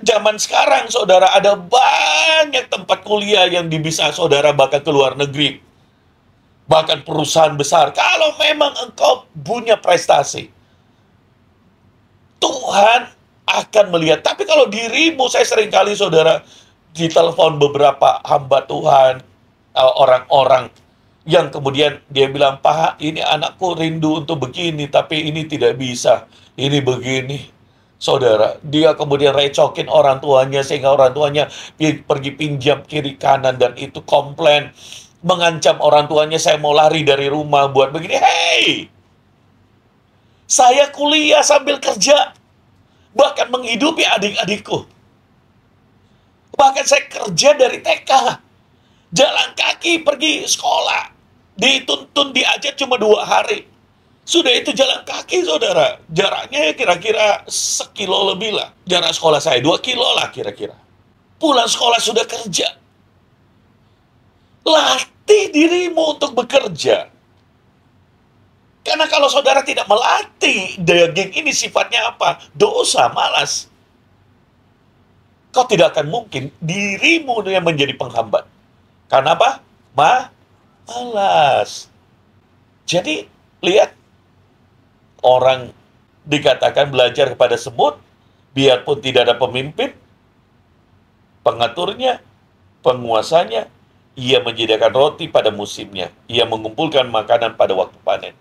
Zaman sekarang, saudara, ada banyak tempat kuliah yang bisa saudara bahkan ke luar negeri. Bahkan perusahaan besar. Kalau memang engkau punya prestasi, Tuhan akan melihat. Tapi kalau dirimu, saya seringkali, saudara, ditelepon beberapa hamba Tuhan, orang-orang yang kemudian dia bilang, Pak, ini anakku rindu untuk begini, tapi ini tidak bisa. Ini begini. Saudara, dia kemudian recokin orang tuanya, sehingga orang tuanya pergi pinjam kiri kanan, dan itu komplain. Mengancam orang tuanya, saya mau lari dari rumah buat begini. Saya kuliah sambil kerja, bahkan menghidupi adik-adikku. Bahkan saya kerja dari TK, jalan kaki pergi sekolah, dituntun diajar cuma 2 hari. Sudah itu jalan kaki, saudara. Jaraknya kira-kira 1 kilo lebih lah. Jarak sekolah saya 2 kilo lah kira-kira. Pulang sekolah sudah kerja. Latih dirimu untuk bekerja. Karena kalau saudara tidak melatih, daging ini sifatnya apa? Dosa, malas. Kau tidak akan mungkin dirimu yang menjadi penghambat. Karena apa? Malas. Jadi, lihat. Orang dikatakan belajar kepada semut, biarpun tidak ada pemimpin, pengaturnya, penguasanya, ia menyediakan roti pada musimnya. Ia mengumpulkan makanan pada waktu panen.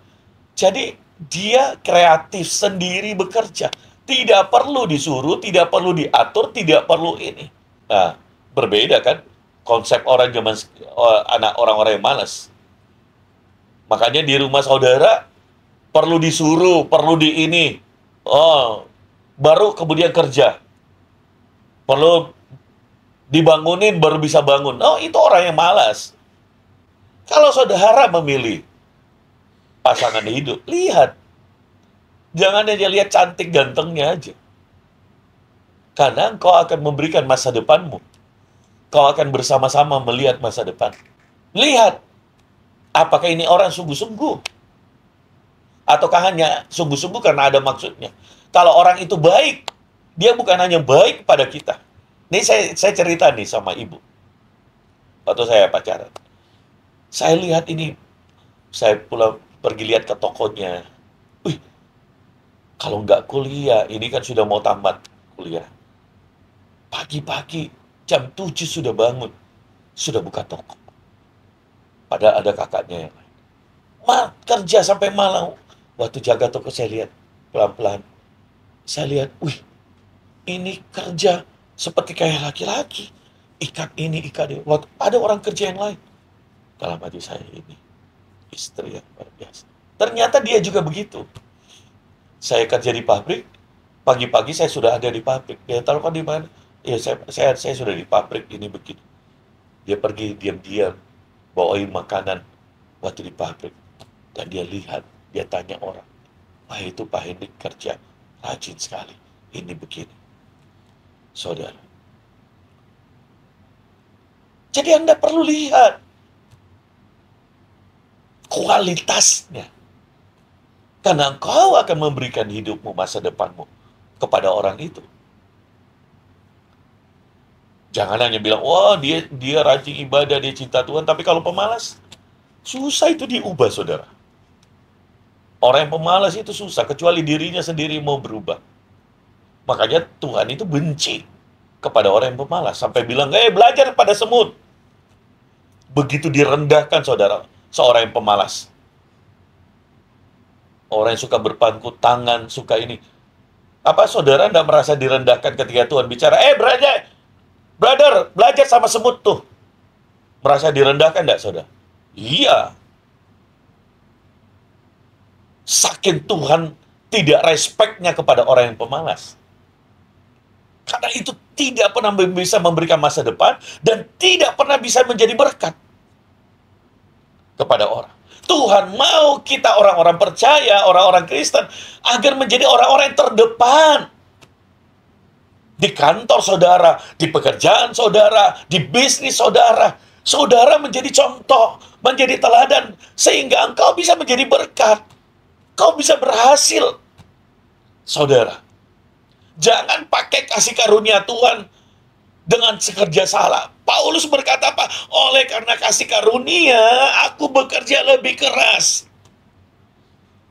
Jadi, dia kreatif sendiri bekerja. Tidak perlu disuruh, tidak perlu diatur, tidak perlu ini. Nah, Berbeda kan konsep orang anak orang-orang yang malas. Makanya di rumah saudara perlu disuruh, perlu di ini. Oh, baru kemudian kerja. Perlu dibangunin baru bisa bangun. Oh, itu orang yang malas. Kalau saudara memilih pasangan hidup, lihat. Jangan hanya lihat cantik gantengnya aja. Karena engkau akan memberikan masa depanmu. Kau akan bersama-sama melihat masa depan. Lihat, apakah ini orang sungguh-sungguh? Ataukah hanya sungguh-sungguh karena ada maksudnya? Kalau orang itu baik, dia bukan hanya baik pada kita. Ini saya cerita nih sama ibu. Waktu saya pacaran. Saya lihat ini, saya pula pergi lihat ke tokonya. Wih, kalau nggak kuliah, ini kan sudah mau tamat kuliah. Pagi-pagi, jam 7 sudah bangun. Sudah buka toko. Padahal ada kakaknya yang lain. Kerja sampai malam. Waktu jaga toko saya lihat, pelan-pelan. Saya lihat, wih, ini kerja seperti kayak laki-laki. Ikat ini, ikat ini. Waktu ada orang kerja yang lain. Dalam hati saya ini, istri yang luar biasa. Ternyata dia juga begitu. Saya kerja di pabrik, pagi-pagi saya sudah ada di pabrik. Dia tahu kan di mana? Ya, saya sudah di pabrik, ini begini. Dia pergi diam-diam, bawain makanan waktu di pabrik. Dan dia lihat, dia tanya orang, wah itu Pak Hendik kerja, rajin sekali. Ini begini. Saudara. Jadi Anda perlu lihat kualitasnya. Karena engkau akan memberikan hidupmu, masa depanmu kepada orang itu. Jangan hanya bilang, wah dia rajin ibadah, dia cinta Tuhan, tapi kalau pemalas, susah itu diubah, saudara. Orang yang pemalas itu susah, kecuali dirinya sendiri mau berubah. Makanya Tuhan itu benci kepada orang yang pemalas, sampai bilang, belajar pada semut. Begitu direndahkan, saudara, seorang yang pemalas. Orang yang suka berpangku tangan, suka ini. Apa saudara tidak merasa direndahkan ketika Tuhan bicara, brother, belajar sama semut tuh. Merasa direndahkan enggak, saudara? Iya. Saking Tuhan tidak respeknya kepada orang yang pemalas. Karena itu tidak pernah bisa memberikan masa depan dan tidak pernah bisa menjadi berkat kepada orang. Tuhan mau kita orang-orang percaya, orang-orang Kristen, agar menjadi orang-orang yang terdepan. Di kantor saudara, di pekerjaan saudara, di bisnis saudara. Saudara menjadi contoh, menjadi teladan, sehingga engkau bisa menjadi berkat. Kau bisa berhasil. Saudara, jangan pakai kasih karunia Tuhan dengan sekerja salah. Paulus berkata apa? Oleh karena kasih karunia, aku bekerja lebih keras.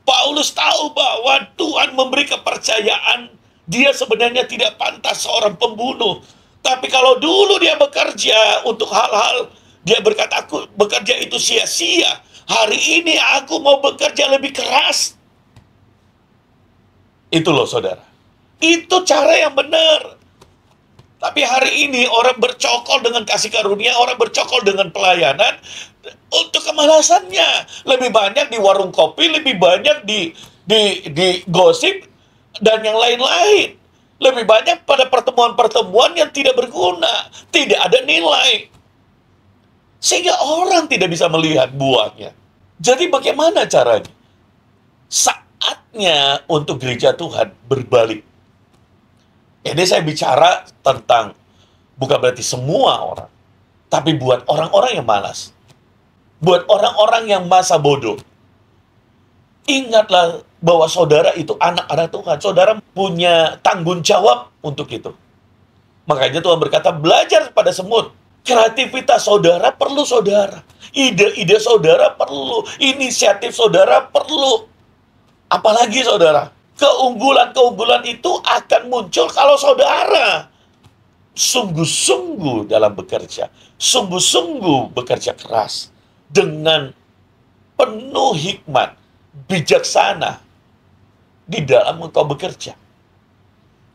Paulus tahu bahwa Tuhan memberi kepercayaan. Dia sebenarnya tidak pantas seorang pembunuh. Tapi kalau dulu dia bekerja untuk hal-hal, dia berkata, aku bekerja itu sia-sia. Hari ini aku mau bekerja lebih keras. Itu loh, saudara. Itu cara yang benar. Tapi hari ini orang bercokol dengan kasih karunia, orang bercokol dengan pelayanan untuk kemalasannya. Lebih banyak di warung kopi, lebih banyak di gosip, dan yang lain-lain. Lebih banyak pada pertemuan-pertemuan yang tidak berguna, tidak ada nilai. Sehingga orang tidak bisa melihat buahnya. Jadi bagaimana caranya? Saatnya untuk gereja Tuhan berbalik. Ini saya bicara tentang, bukan berarti semua orang, tapi buat orang-orang yang malas. Buat orang-orang yang masa bodoh. Ingatlah bahwa saudara itu anak-anak Tuhan. Saudara punya tanggung jawab untuk itu. Makanya Tuhan berkata, belajar pada semut. Kreativitas saudara perlu, saudara. Ide-ide saudara perlu. Inisiatif saudara perlu. Apalagi, saudara, keunggulan-keunggulan itu akan muncul kalau saudara sungguh-sungguh dalam bekerja. Sungguh-sungguh bekerja keras. Dengan penuh hikmat, bijaksana di dalam engkau bekerja.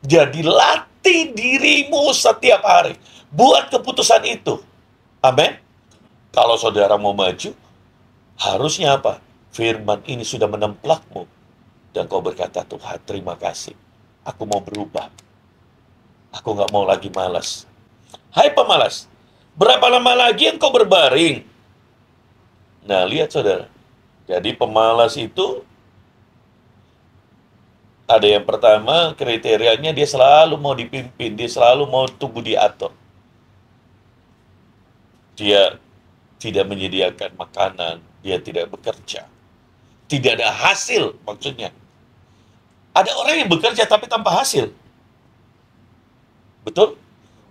Jadi latih Berkati dirimu setiap hari. Buat keputusan itu. Amin. Kalau saudara mau maju, harusnya apa? Firman ini sudah menemplakmu. Dan kau berkata, Tuhan, terima kasih. Aku mau berubah. Aku nggak mau lagi malas. Hai pemalas, berapa lama lagi engkau berbaring? Nah, lihat saudara. Jadi pemalas itu ada yang pertama, kriterianya dia selalu mau dipimpin, dia selalu mau tunggu diatur. Dia tidak menyediakan makanan, dia tidak bekerja. Tidak ada hasil, maksudnya. Ada orang yang bekerja tapi tanpa hasil. Betul?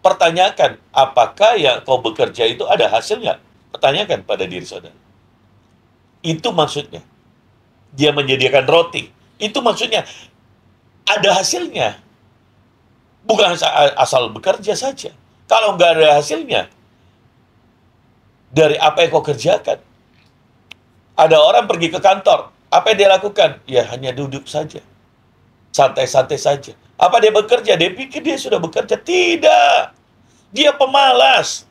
Pertanyakan, apakah yang kau bekerja itu ada hasilnya? Pertanyakan pada diri saudara. Itu maksudnya. Dia menyediakan roti. Itu maksudnya. Ada hasilnya. Bukan asal bekerja saja. Kalau nggak ada hasilnya, dari apa yang kau kerjakan. Ada orang pergi ke kantor. Apa yang dia lakukan? Ya hanya duduk saja. Santai-santai saja. Apa dia bekerja? Dia pikir dia sudah bekerja. Tidak. Dia pemalas.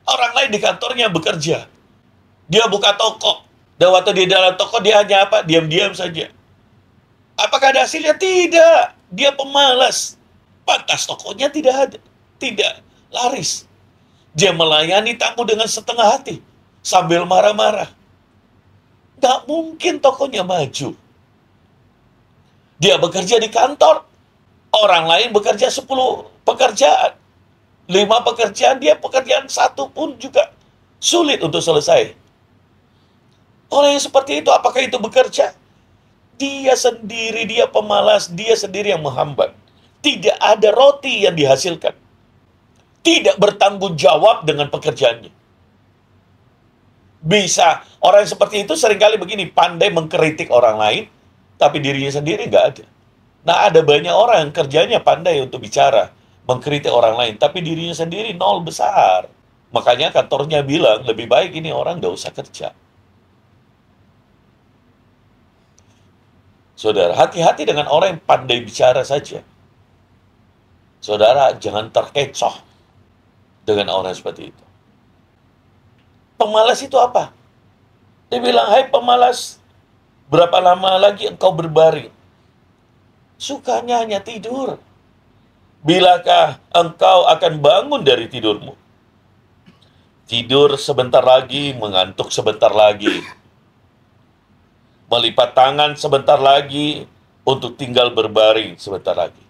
Orang lain di kantornya bekerja. Dia buka toko. Dan waktu di dalam toko dia hanya apa? Diam-diam saja. Apakah ada hasilnya? Tidak. Dia pemalas. Pantas tokonya tidak ada. Tidak laris. Dia melayani tamu dengan setengah hati. Sambil marah-marah. Nggak mungkin tokonya maju. Dia bekerja di kantor. Orang lain bekerja 10 pekerjaan. 5 pekerjaan, dia pekerjaan 1 pun juga sulit untuk selesai. Orang yang seperti itu, apakah itu bekerja? Dia sendiri, dia pemalas, dia sendiri yang menghambat. Tidak ada roti yang dihasilkan. Tidak bertanggung jawab dengan pekerjaannya. Bisa, orang yang seperti itu seringkali begini, pandai mengkritik orang lain, tapi dirinya sendiri nggak ada. Nah, ada banyak orang yang kerjanya pandai untuk bicara, mengkritik orang lain, tapi dirinya sendiri nol besar. Makanya kantornya bilang, lebih baik ini orang nggak usah kerja. Saudara, hati-hati dengan orang yang pandai bicara saja. Saudara, jangan terkecoh dengan orang seperti itu. Pemalas itu apa? Dia bilang, hai pemalas, berapa lama lagi engkau berbaring? Sukanya hanya tidur. Bilakah engkau akan bangun dari tidurmu? Tidur sebentar lagi, mengantuk sebentar lagi. Melipat tangan sebentar lagi untuk tinggal berbaring sebentar lagi.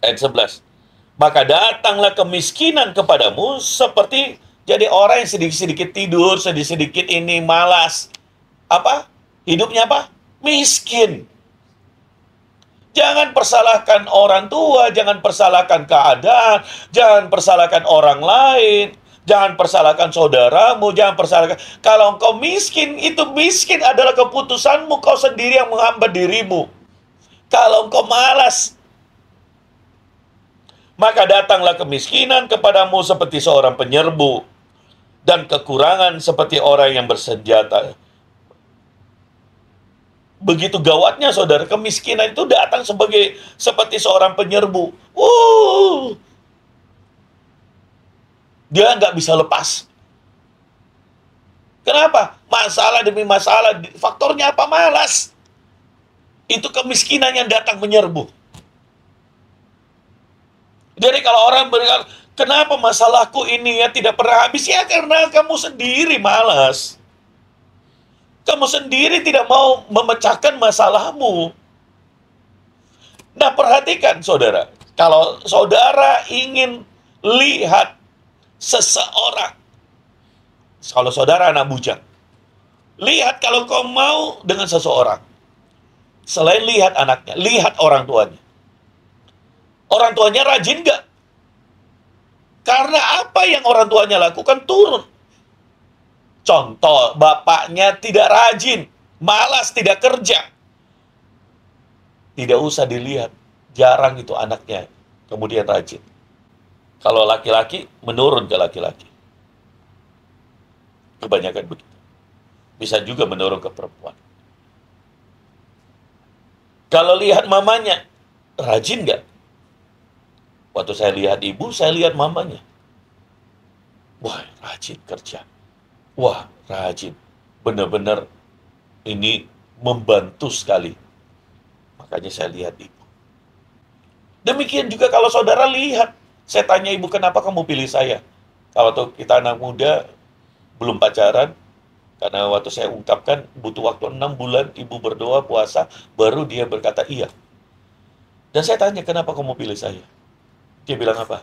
Ayat 11. Maka datanglah kemiskinan kepadamu seperti jadi orang yang sedikit-sedikit tidur, sedikit-sedikit ini malas. Apa? Hidupnya apa? Miskin. Jangan persalahkan orang tua, jangan persalahkan keadaan, jangan persalahkan orang lain. Jangan persalahkan saudaramu, jangan persalahkan. Kalau engkau miskin, itu miskin adalah keputusanmu, kau sendiri yang menghambat dirimu. Kalau engkau malas, maka datanglah kemiskinan kepadamu seperti seorang penyerbu, dan kekurangan seperti orang yang bersenjata. Begitu gawatnya, saudara, kemiskinan itu datang seperti seorang penyerbu. Dia nggak bisa lepas. Kenapa? Masalah demi masalah. Faktornya apa? Malas. Itu kemiskinan yang datang menyerbu. Jadi kalau orang berkata, kenapa masalahku ini ya tidak pernah habis? Ya karena kamu sendiri malas. Kamu sendiri tidak mau memecahkan masalahmu. Nah, perhatikan saudara. Kalau saudara ingin lihat seseorang, kalau saudara anak bujang, lihat kalau kau mau dengan seseorang, selain lihat anaknya, lihat orang tuanya. Orang tuanya rajin nggak? Karena apa yang orang tuanya lakukan turun. Contoh, bapaknya tidak rajin, malas, tidak kerja. Tidak usah dilihat, jarang itu anaknya kemudian rajin. Kalau laki-laki, menurun ke laki-laki. Kebanyakan begitu. Bisa juga menurun ke perempuan. Kalau lihat mamanya, rajin nggak? Waktu saya lihat ibu, saya lihat mamanya. Wah, rajin kerja. Wah, rajin. Benar-benar ini membantu sekali. Makanya saya lihat ibu. Demikian juga kalau saudara lihat. Saya tanya ibu, kenapa kamu pilih saya? Kalau kita anak muda, belum pacaran, karena waktu saya ungkapkan butuh waktu 6 bulan, ibu berdoa, puasa, baru dia berkata iya. Dan saya tanya, kenapa kamu pilih saya? Dia bilang apa?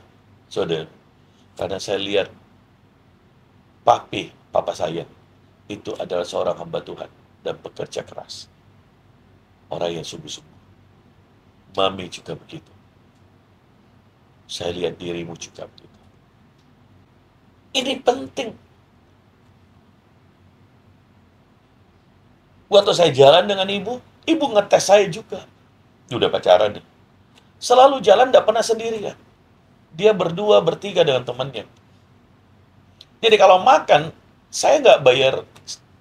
Saudara, karena saya lihat papa saya, itu adalah seorang hamba Tuhan dan pekerja keras. Orang yang sungguh-sungguh. Mami juga begitu. Saya lihat dirimu juga begitu. Ini penting. Waktu saya jalan dengan ibu ngetes saya juga. Udah pacaran nih. Selalu jalan, tidak pernah sendirian. Dia berdua, bertiga dengan temannya. Jadi kalau makan, saya nggak bayar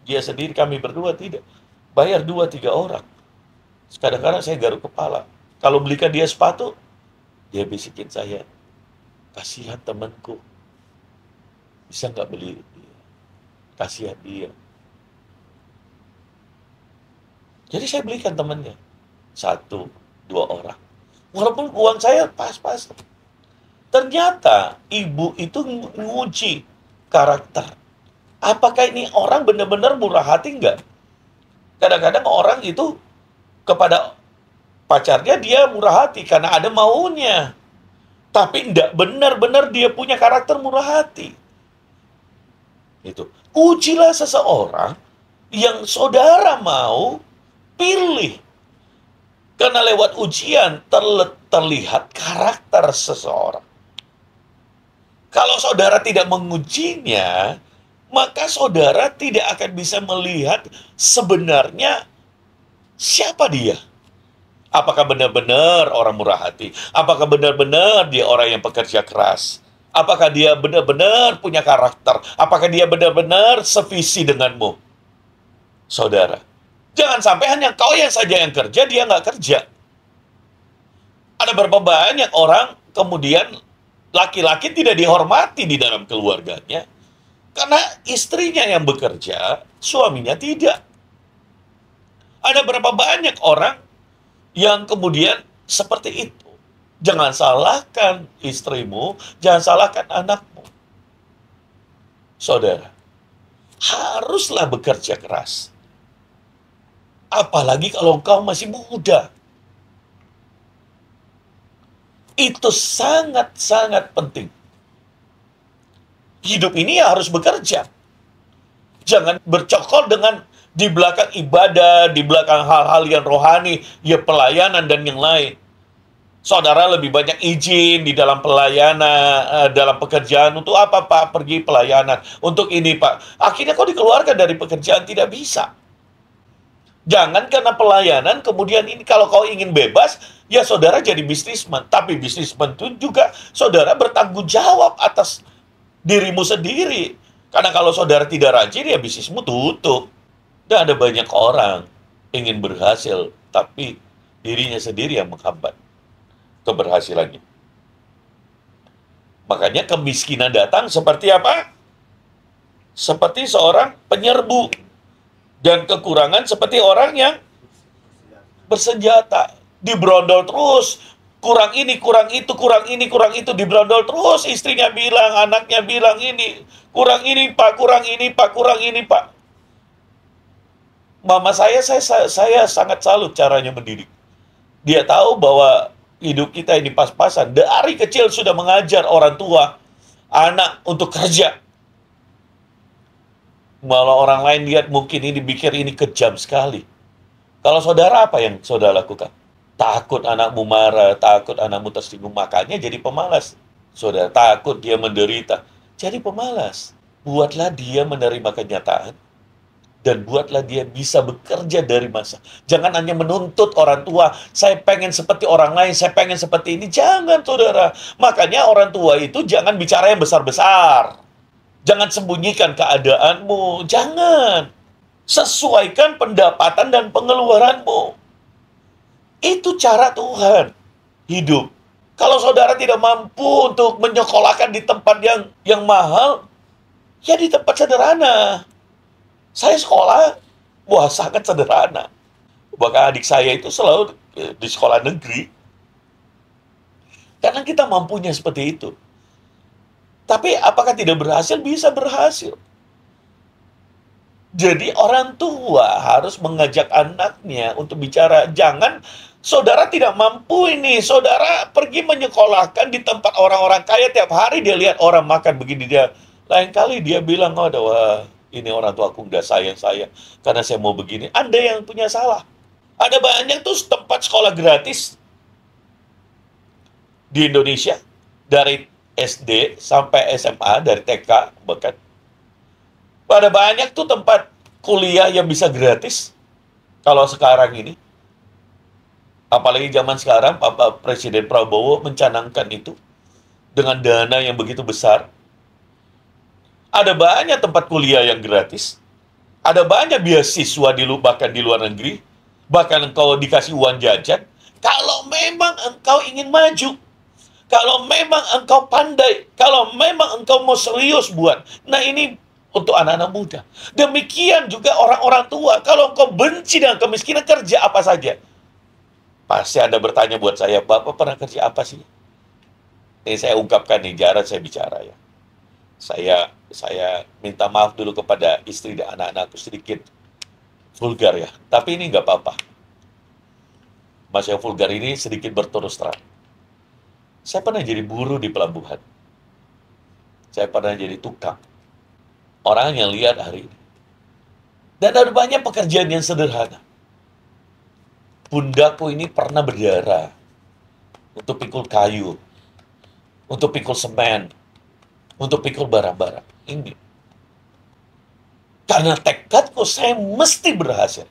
dia sendiri, kami berdua, tidak. Bayar 2-3 orang. Kadang-kadang saya garuk kepala. Kalau belikan dia sepatu, dia bisikin saya, kasihan temanku. Bisa nggak beli dia? Kasihan dia. Jadi saya belikan temannya. 1-2 orang. Walaupun uang saya pas-pas. Ternyata ibu itu nguji karakter. Apakah ini orang benar-benar murah hati nggak? Kadang-kadang orang itu kepada pacarnya dia murah hati karena ada maunya. Tapi tidak benar-benar dia punya karakter murah hati. Itu. Ujilah seseorang yang saudara mau pilih. Karena lewat ujian terlihat karakter seseorang. Kalau saudara tidak mengujinya, maka saudara tidak akan bisa melihat sebenarnya siapa dia. Apakah benar-benar orang murah hati? Apakah benar-benar dia orang yang pekerja keras? Apakah dia benar-benar punya karakter? Apakah dia benar-benar sevisi denganmu? Saudara, jangan sampai hanya kau yang saja yang kerja, dia nggak kerja. Ada berapa banyak orang kemudian laki-laki tidak dihormati di dalam keluarganya karena istrinya yang bekerja, suaminya tidak. Ada berapa banyak orang yang kemudian seperti itu. Jangan salahkan istrimu, jangan salahkan anakmu. Saudara, haruslah bekerja keras. Apalagi kalau engkau masih muda. Itu sangat-sangat penting. Hidup ini ya harus bekerja. Jangan bercokol dengan di belakang ibadah, di belakang hal-hal yang rohani, ya pelayanan dan yang lain. Saudara lebih banyak izin di dalam pelayanan, dalam pekerjaan. Untuk apa, Pak? Pergi pelayanan. Untuk ini, Pak. Akhirnya kau dikeluarkan dari pekerjaan, tidak bisa. Jangan karena pelayanan, kemudian ini kalau kau ingin bebas, ya saudara jadi bisnisman. Tapi bisnisman itu juga saudara bertanggung jawab atas dirimu sendiri. Karena kalau saudara tidak rajin, ya bisnismu tutup. Dan ada banyak orang ingin berhasil, tapi dirinya sendiri yang menghambat keberhasilannya. Makanya kemiskinan datang seperti apa? Seperti seorang penyerbu. Dan kekurangan seperti orang yang bersenjata. Dibrondol terus. Kurang ini, kurang itu, kurang ini, kurang itu. Dibrondol terus. Istrinya bilang, anaknya bilang ini. Kurang ini, Pak. Kurang ini, Pak. Kurang ini, Pak. Mama saya sangat salut caranya mendidik. Dia tahu bahwa hidup kita ini pas-pasan. Dari kecil sudah mengajar orang tua, anak untuk kerja. Malah orang lain lihat mungkin ini pikir ini kejam sekali. Kalau saudara, apa yang saudara lakukan? Takut anakmu marah, takut anakmu tersinggung, makanya jadi pemalas. Saudara takut dia menderita, jadi pemalas. Buatlah dia menerima kenyataan, dan buatlah dia bisa bekerja dari masa. Jangan hanya menuntut orang tua, saya pengen seperti orang lain, saya pengen seperti ini. Jangan, saudara. Makanya orang tua itu jangan bicara yang besar-besar. Jangan sembunyikan keadaanmu. Jangan. Sesuaikan pendapatan dan pengeluaranmu. Itu cara Tuhan hidup. Kalau saudara tidak mampu untuk menyekolahkan di tempat yang mahal, ya di tempat sederhana. Saya sekolah, wah sangat sederhana. Bahkan adik saya itu selalu di sekolah negeri. Karena kita mampunya seperti itu. Tapi apakah tidak berhasil? Bisa berhasil. Jadi orang tua harus mengajak anaknya untuk bicara. Jangan saudara tidak mampu ini. Saudara pergi menyekolahkan di tempat orang-orang kaya. Tiap hari dia lihat orang makan begini. Dia lain kali dia bilang, oh, wah, ini orang tua aku nggak sayang saya. Karena saya mau begini. Anda yang punya salah. Ada banyak tuh tempat sekolah gratis di Indonesia. Dari SD sampai SMA, dari TK bahkan. Ada banyak tuh tempat kuliah yang bisa gratis. Kalau sekarang ini. Apalagi zaman sekarang, Bapak Presiden Prabowo mencanangkan itu. Dengan dana yang begitu besar. Ada banyak tempat kuliah yang gratis. Ada banyak beasiswa bahkan di luar negeri. Bahkan engkau dikasih uang jajan. Kalau memang engkau ingin maju. Kalau memang engkau pandai. Kalau memang engkau mau serius buat. Nah ini untuk anak-anak muda. Demikian juga orang-orang tua. Kalau engkau benci dengan kemiskinan, kerja apa saja. Pasti Anda bertanya buat saya, Bapak pernah kerja apa sih? Ini saya ungkapkan nih, jarang saya bicara ya. Saya minta maaf dulu kepada istri dan anak-anakku sedikit vulgar ya. Tapi ini nggak apa-apa. Mas yang vulgar ini sedikit berterus terang. Saya pernah jadi buruh di pelabuhan. Saya pernah jadi tukang. Orang yang lihat hari ini. Dan ada banyak pekerjaan yang sederhana. Pundaku ini pernah berdarah. Untuk pikul kayu. Untuk pikul semen. Untuk pikul barang-barang. Ini. Karena tekadku, saya mesti berhasil.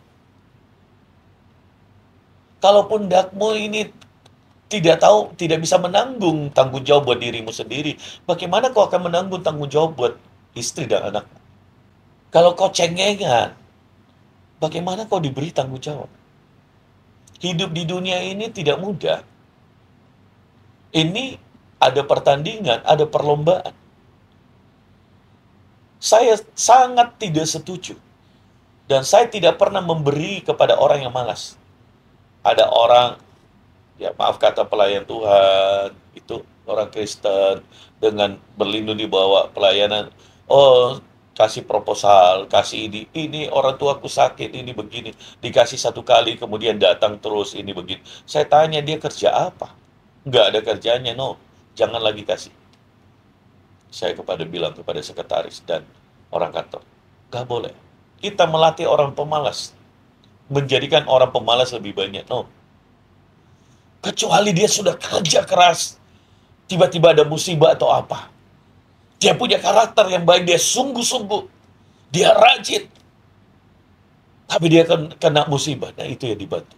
Kalau pundakmu ini tidak bisa menanggung tanggung jawab buat dirimu sendiri, bagaimana kau akan menanggung tanggung jawab buat istri dan anakmu? Kalau kau cengengan, bagaimana kau diberi tanggung jawab? Hidup di dunia ini tidak mudah. Ini ada pertandingan, ada perlombaan. Saya sangat tidak setuju. Dan saya tidak pernah memberi kepada orang yang malas. Ada orang, ya maaf kata pelayan Tuhan, itu orang Kristen, dengan berlindung di bawah pelayanan, oh kasih proposal, kasih ini orang tuaku sakit, ini begini, dikasih satu kali, kemudian datang terus, ini begini. Saya tanya dia kerja apa? Nggak ada kerjanya, no, jangan lagi kasih. Saya bilang kepada sekretaris dan orang kantor, nggak boleh. Kita melatih orang pemalas, menjadikan orang pemalas lebih banyak, no. Kecuali dia sudah kerja keras, tiba-tiba ada musibah atau apa. Dia punya karakter yang baik, dia sungguh-sungguh, dia rajin. Tapi dia kena musibah, nah itu yang dibantu.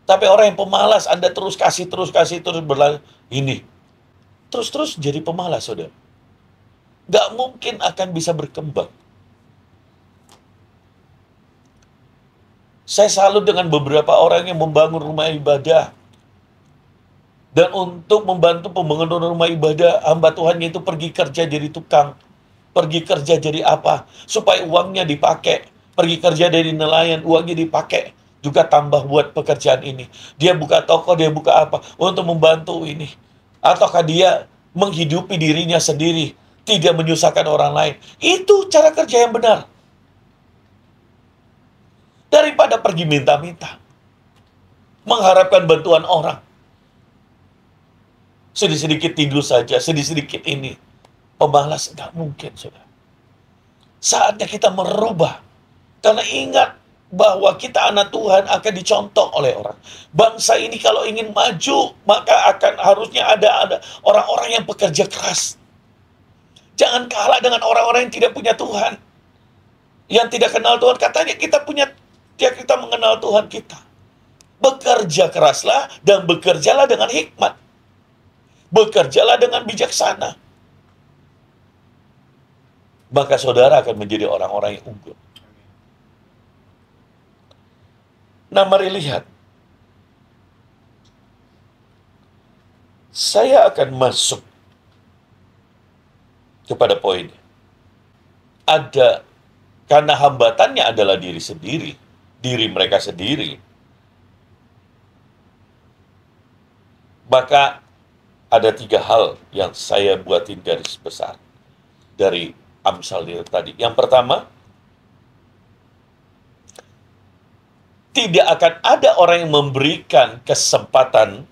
Tapi orang yang pemalas, Anda terus kasih, terus berlalu, ini. Terus jadi pemalas, saudara. Nggak mungkin akan bisa berkembang. Saya salut dengan beberapa orang yang membangun rumah ibadah. Dan untuk membantu pembangunan rumah ibadah, hamba Tuhannya itu pergi kerja jadi tukang. Pergi kerja jadi apa? Supaya uangnya dipakai. Pergi kerja dari nelayan, uangnya dipakai. Juga tambah buat pekerjaan ini. Dia buka toko, dia buka apa? Untuk membantu ini. Ataukah dia menghidupi dirinya sendiri. Tidak menyusahkan orang lain. Itu cara kerja yang benar. Daripada pergi minta-minta. Mengharapkan bantuan orang. Sedikit-sedikit tidur saja, sedikit-sedikit ini. Pemalas, nggak mungkin, saudara. Saatnya kita merubah. Karena ingat bahwa kita anak Tuhan akan dicontoh oleh orang. Bangsa ini kalau ingin maju, maka akan harusnya ada orang-orang yang bekerja keras. Jangan kalah dengan orang-orang yang tidak punya Tuhan. Yang tidak kenal Tuhan. Katanya kita mengenal Tuhan kita. Bekerja keraslah dan bekerjalah dengan hikmat. Bekerjalah dengan bijaksana. Maka saudara akan menjadi orang-orang yang unggul. Nah, mari lihat. Saya akan masuk kepada poinnya. Ada, karena hambatannya adalah diri sendiri, diri mereka sendiri, maka ada 3 hal yang saya buatin garis besar dari Amsal itu tadi. Yang pertama, tidak akan ada orang yang memberikan kesempatan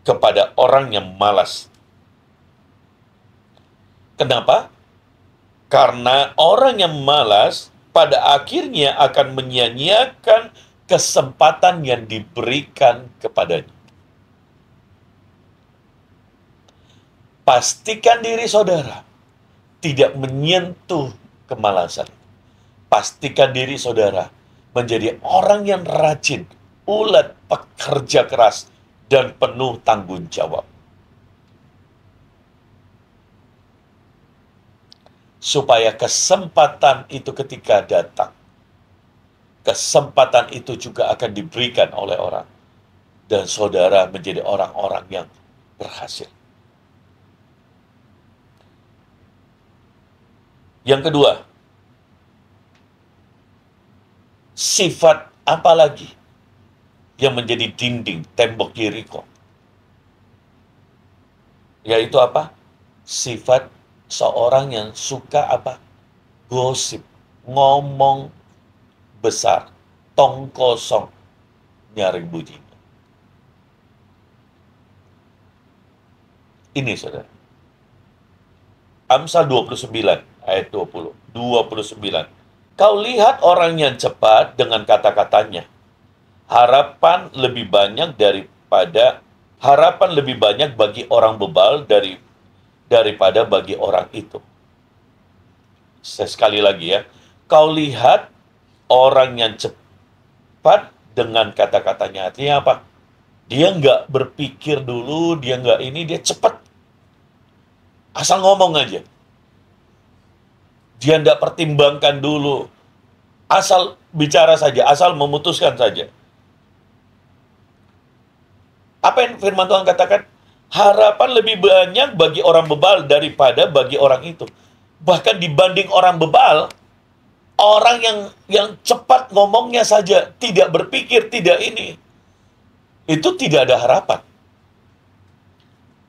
kepada orang yang malas. Kenapa? Karena orang yang malas pada akhirnya akan menyia-nyiakan kesempatan yang diberikan kepadanya. Pastikan diri saudara tidak menyentuh kemalasan. Pastikan diri saudara menjadi orang yang rajin, ulet, pekerja keras, dan penuh tanggung jawab. Supaya kesempatan itu ketika datang, kesempatan itu juga akan diberikan oleh orang. Dan saudara menjadi orang-orang yang berhasil. Yang kedua, sifat apa lagi yang menjadi dinding, tembok Yeriko? Yaitu apa? Sifat seorang yang suka apa? Gosip, ngomong besar, tong kosong, nyari bunyi. Ini saudara. Amsal 29 ayat 20. 29. Kau lihat orang yang cepat dengan kata-katanya. Harapan lebih banyak bagi orang bebal daripada bagi orang itu. Sekali lagi ya. Kau lihat orang yang cepat dengan kata-katanya. Artinya apa? Dia nggak berpikir dulu, dia cepat. Asal ngomong aja. Dia nggak pertimbangkan dulu. Asal bicara saja, asal memutuskan saja. Apa yang firman Tuhan katakan? Harapan lebih banyak bagi orang bebal daripada bagi orang itu. Bahkan dibanding orang bebal, orang yang cepat ngomongnya saja, tidak berpikir, tidak ini. Itu tidak ada harapan.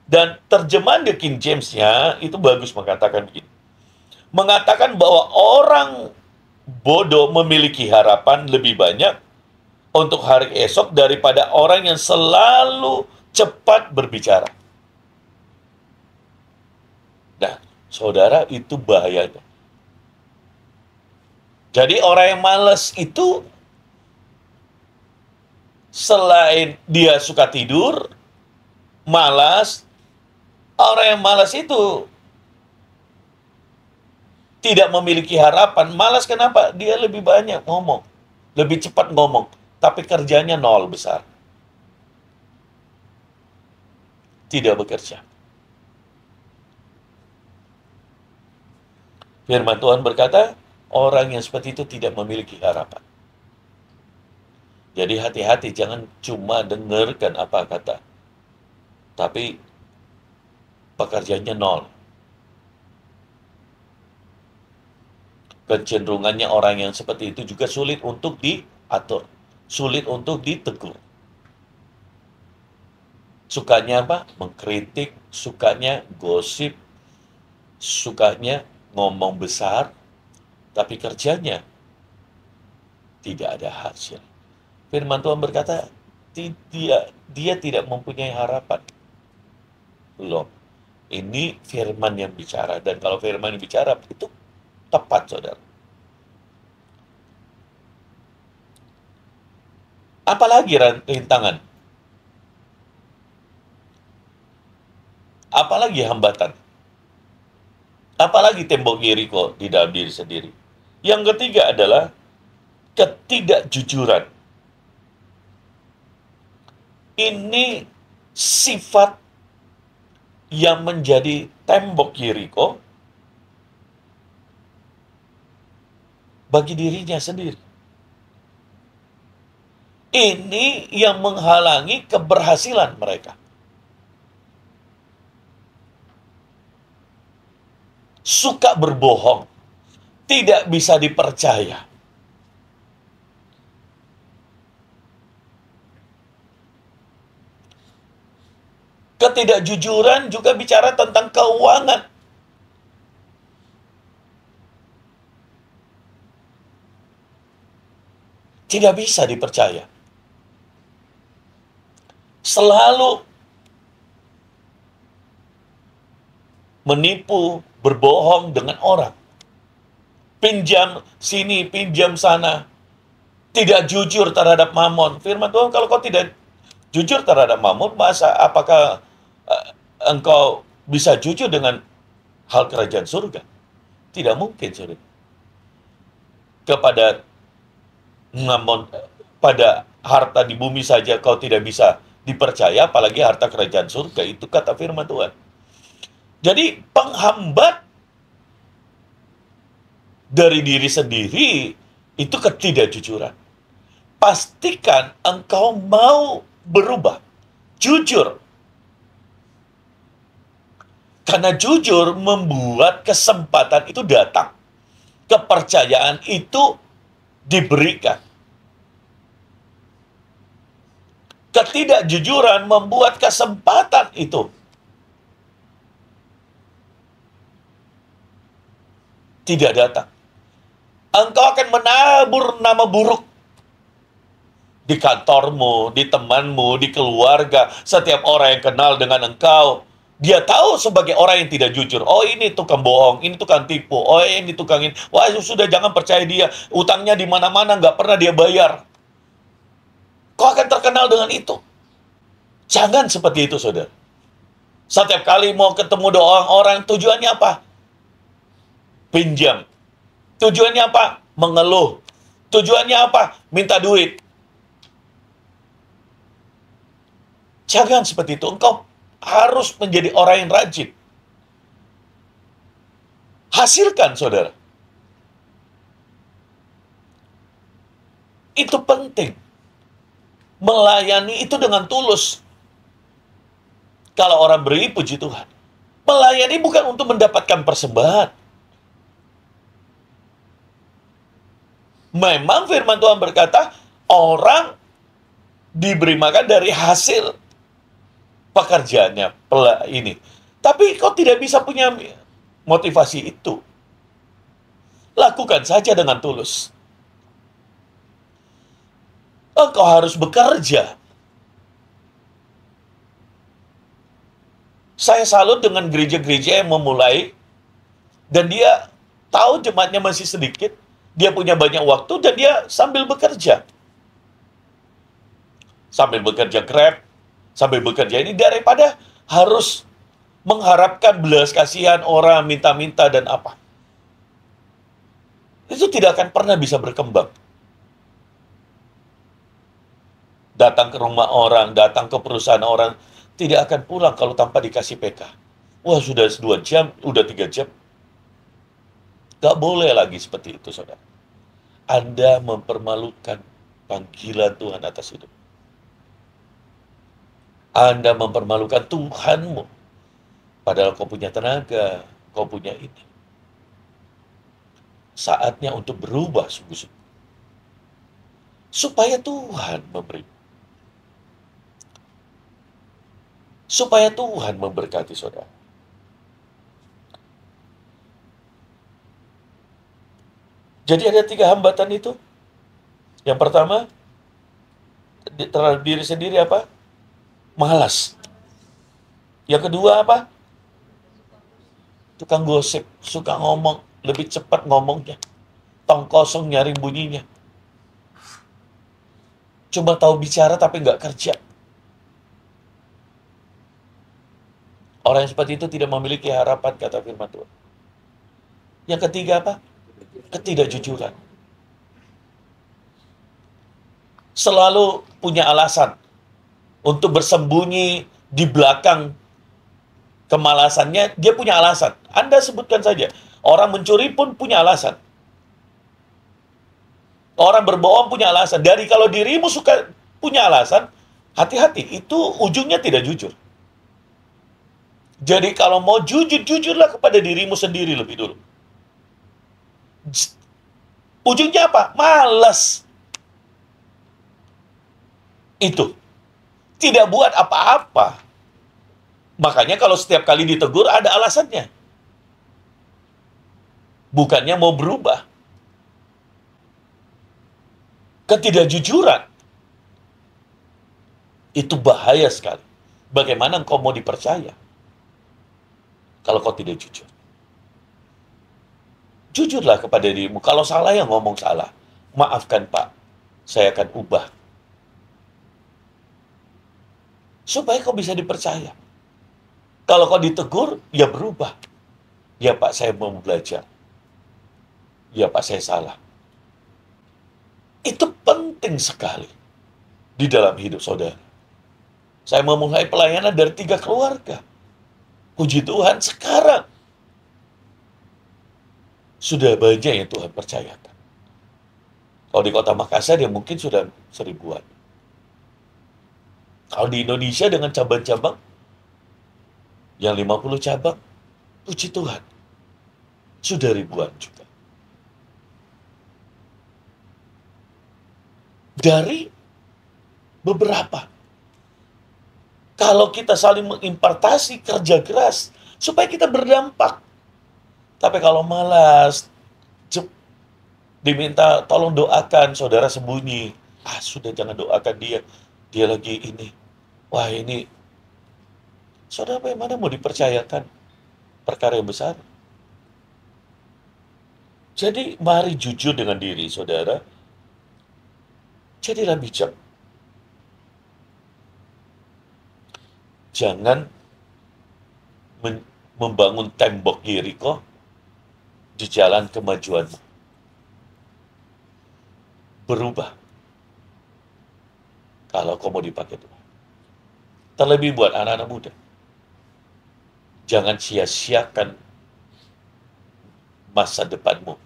Dan terjemahan The King James-nya itu bagus mengatakan begini. Mengatakan bahwa orang bodoh memiliki harapan lebih banyak untuk hari esok daripada orang yang selalu cepat berbicara. Nah, saudara, itu bahayanya. Jadi orang yang malas itu selain dia suka tidur, malas, orang yang malas itu tidak memiliki harapan. Malas kenapa? Dia lebih banyak ngomong, lebih cepat ngomong, tapi kerjanya nol besar. Tidak bekerja. Firman Tuhan berkata, orang yang seperti itu tidak memiliki harapan. Jadi hati-hati, jangan cuma dengarkan apa kata, tapi pekerjaannya nol. Kecenderungannya orang yang seperti itu juga sulit untuk diatur, sulit untuk ditegur. Sukanya apa? Mengkritik, sukanya gosip, sukanya ngomong besar, tapi kerjanya tidak ada hasil. Firman Tuhan berkata, dia tidak mempunyai harapan. Belum. Ini firman yang bicara, dan kalau firman yang bicara, itu tepat, saudara. Apalagi rintangan? Apalagi hambatan? Apalagi tembok Yeriko di dalam diri sendiri? Yang ketiga adalah ketidakjujuran. Ini sifat yang menjadi tembok Yeriko bagi dirinya sendiri. Ini yang menghalangi keberhasilan mereka. suka berbohong, tidak bisa dipercaya. Ketidakjujuran juga bicara tentang keuangan. Tidak bisa dipercaya. Selalu menipu, berbohong dengan orang. Pinjam sini, pinjam sana. Tidak jujur terhadap mamon. Firman Tuhan, kalau kau tidak jujur terhadap mamon, apakah engkau bisa jujur dengan hal kerajaan surga? Tidak mungkin, saudara. Kepada mamon, pada harta di bumi saja kau tidak bisa dipercaya, apalagi harta kerajaan surga. Itu kata firman Tuhan. Jadi penghambat dari diri sendiri itu ketidakjujuran. Pastikan engkau mau berubah, jujur. Karena jujur membuat kesempatan itu datang. Kepercayaan itu diberikan. Ketidakjujuran membuat kesempatan itu tidak datang. Engkau akan menabur nama buruk di kantormu, di temanmu, di keluarga. Setiap orang yang kenal dengan engkau, dia tahu sebagai orang yang tidak jujur. Oh, ini tukang bohong, ini tukang tipu, oh ini tukang ini. Wah, sudah jangan percaya dia. Utangnya di mana-mana, nggak pernah dia bayar. Kau akan terkenal dengan itu. Jangan seperti itu, saudara. Setiap kali mau ketemu orang, tujuannya apa? Pinjam. Tujuannya apa? Mengeluh. Tujuannya apa? Minta duit. Jangan seperti itu. Engkau harus menjadi orang yang rajin. Hasilkan, saudara. Itu penting. Melayani itu dengan tulus. Kalau orang beri, puji Tuhan. Melayani bukan untuk mendapatkan persembahan. Memang firman Tuhan berkata, orang diberi makan dari hasil pekerjaannya ini. Tapi kau tidak bisa punya motivasi itu. Lakukan saja dengan tulus. Engkau harus bekerja. Saya salut dengan gereja-gereja yang memulai, dan dia tahu jemaatnya masih sedikit, dia punya banyak waktu, dan dia sambil bekerja. Sambil bekerja Grab, sambil bekerja ini, daripada harus mengharapkan belas kasihan orang, minta-minta dan apa. Itu tidak akan pernah bisa berkembang. Datang ke rumah orang, datang ke perusahaan orang, tidak akan pulang kalau tanpa dikasih PK. Wah, sudah 2 jam, udah 3 jam. Gak boleh lagi seperti itu, saudara. Anda mempermalukan panggilan Tuhan atas hidup. Anda mempermalukan Tuhanmu. Padahal kau punya tenaga, kau punya ini. Saatnya untuk berubah sungguh-sungguh. Supaya Tuhan memberi. Supaya Tuhan memberkati saudara. Jadi ada 3 hambatan itu. Yang pertama, terhadap diri sendiri apa? Malas. Yang kedua apa? Tukang gosip, suka ngomong, lebih cepat ngomongnya. Tong kosong nyari bunyinya. Cuma tahu bicara tapi nggak kerja. Orang yang seperti itu tidak memiliki harapan, kata firman Tuhan. Yang ketiga apa? Ketidakjujuran. Selalu punya alasan untuk bersembunyi di belakang kemalasannya. Dia punya alasan. Anda sebutkan saja. Orang mencuri pun punya alasan. Orang berbohong punya alasan. Dari kalau dirimu suka punya alasan, hati-hati. Itu ujungnya tidak jujur. Jadi kalau mau jujur, jujurlah kepada dirimu sendiri lebih dulu. Ujungnya apa? Malas. Itu. Tidak buat apa-apa. Makanya kalau setiap kali ditegur ada alasannya. Bukannya mau berubah. Ketidakjujuran. Itu bahaya sekali. Bagaimana engkau mau dipercaya kalau kau tidak jujur? Jujurlah kepada dirimu. Kalau salah ya ngomong salah. Maafkan Pak, saya akan ubah. Supaya kau bisa dipercaya. Kalau kau ditegur, ya berubah. Ya Pak, saya mau belajar. Ya Pak, saya salah. Itu penting sekali di dalam hidup saudara. Saya memulai pelayanan dari 3 keluarga. Puji Tuhan, sekarang sudah banyak yang Tuhan percayakan. Kalau di kota Makassar, ya mungkin sudah 1000-an. Kalau di Indonesia dengan cabang-cabang, yang 50 cabang, puji Tuhan, sudah ribuan juga. Dari beberapa. Kalau kita saling mengimpartasi kerja keras, supaya kita berdampak. Tapi kalau malas, diminta tolong doakan, saudara sembunyi. Sudah jangan doakan dia. Dia lagi ini. Wah ini, saudara bagaimana mau dipercayakan perkara yang besar? Jadi mari jujur dengan diri saudara. Jadilah bijak. Jangan membangun tembok Yeriko di jalan kemajuanmu. Berubah. Kalau kau mau dipakai Tuhan. Terlebih buat anak-anak muda. Jangan sia-siakan masa depanmu.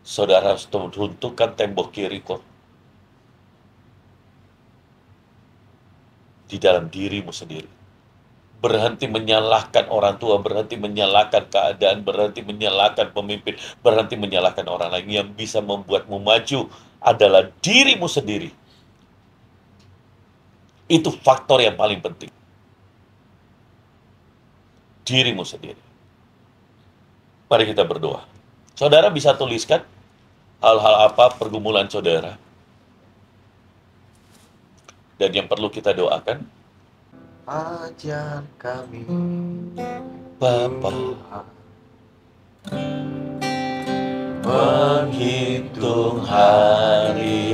Saudara harus runtuhkan tembok Yeriko di dalam dirimu sendiri. Berhenti menyalahkan orang tua, berhenti menyalahkan keadaan, berhenti menyalahkan pemimpin, berhenti menyalahkan orang lain. Yang bisa membuatmu maju adalah dirimu sendiri. Itu faktor yang paling penting. Dirimu sendiri. Mari kita berdoa. Saudara bisa tuliskan hal-hal apa pergumulan saudara. Dan yang perlu kita doakan, ajar kami Bapa, menghitung hari-hari,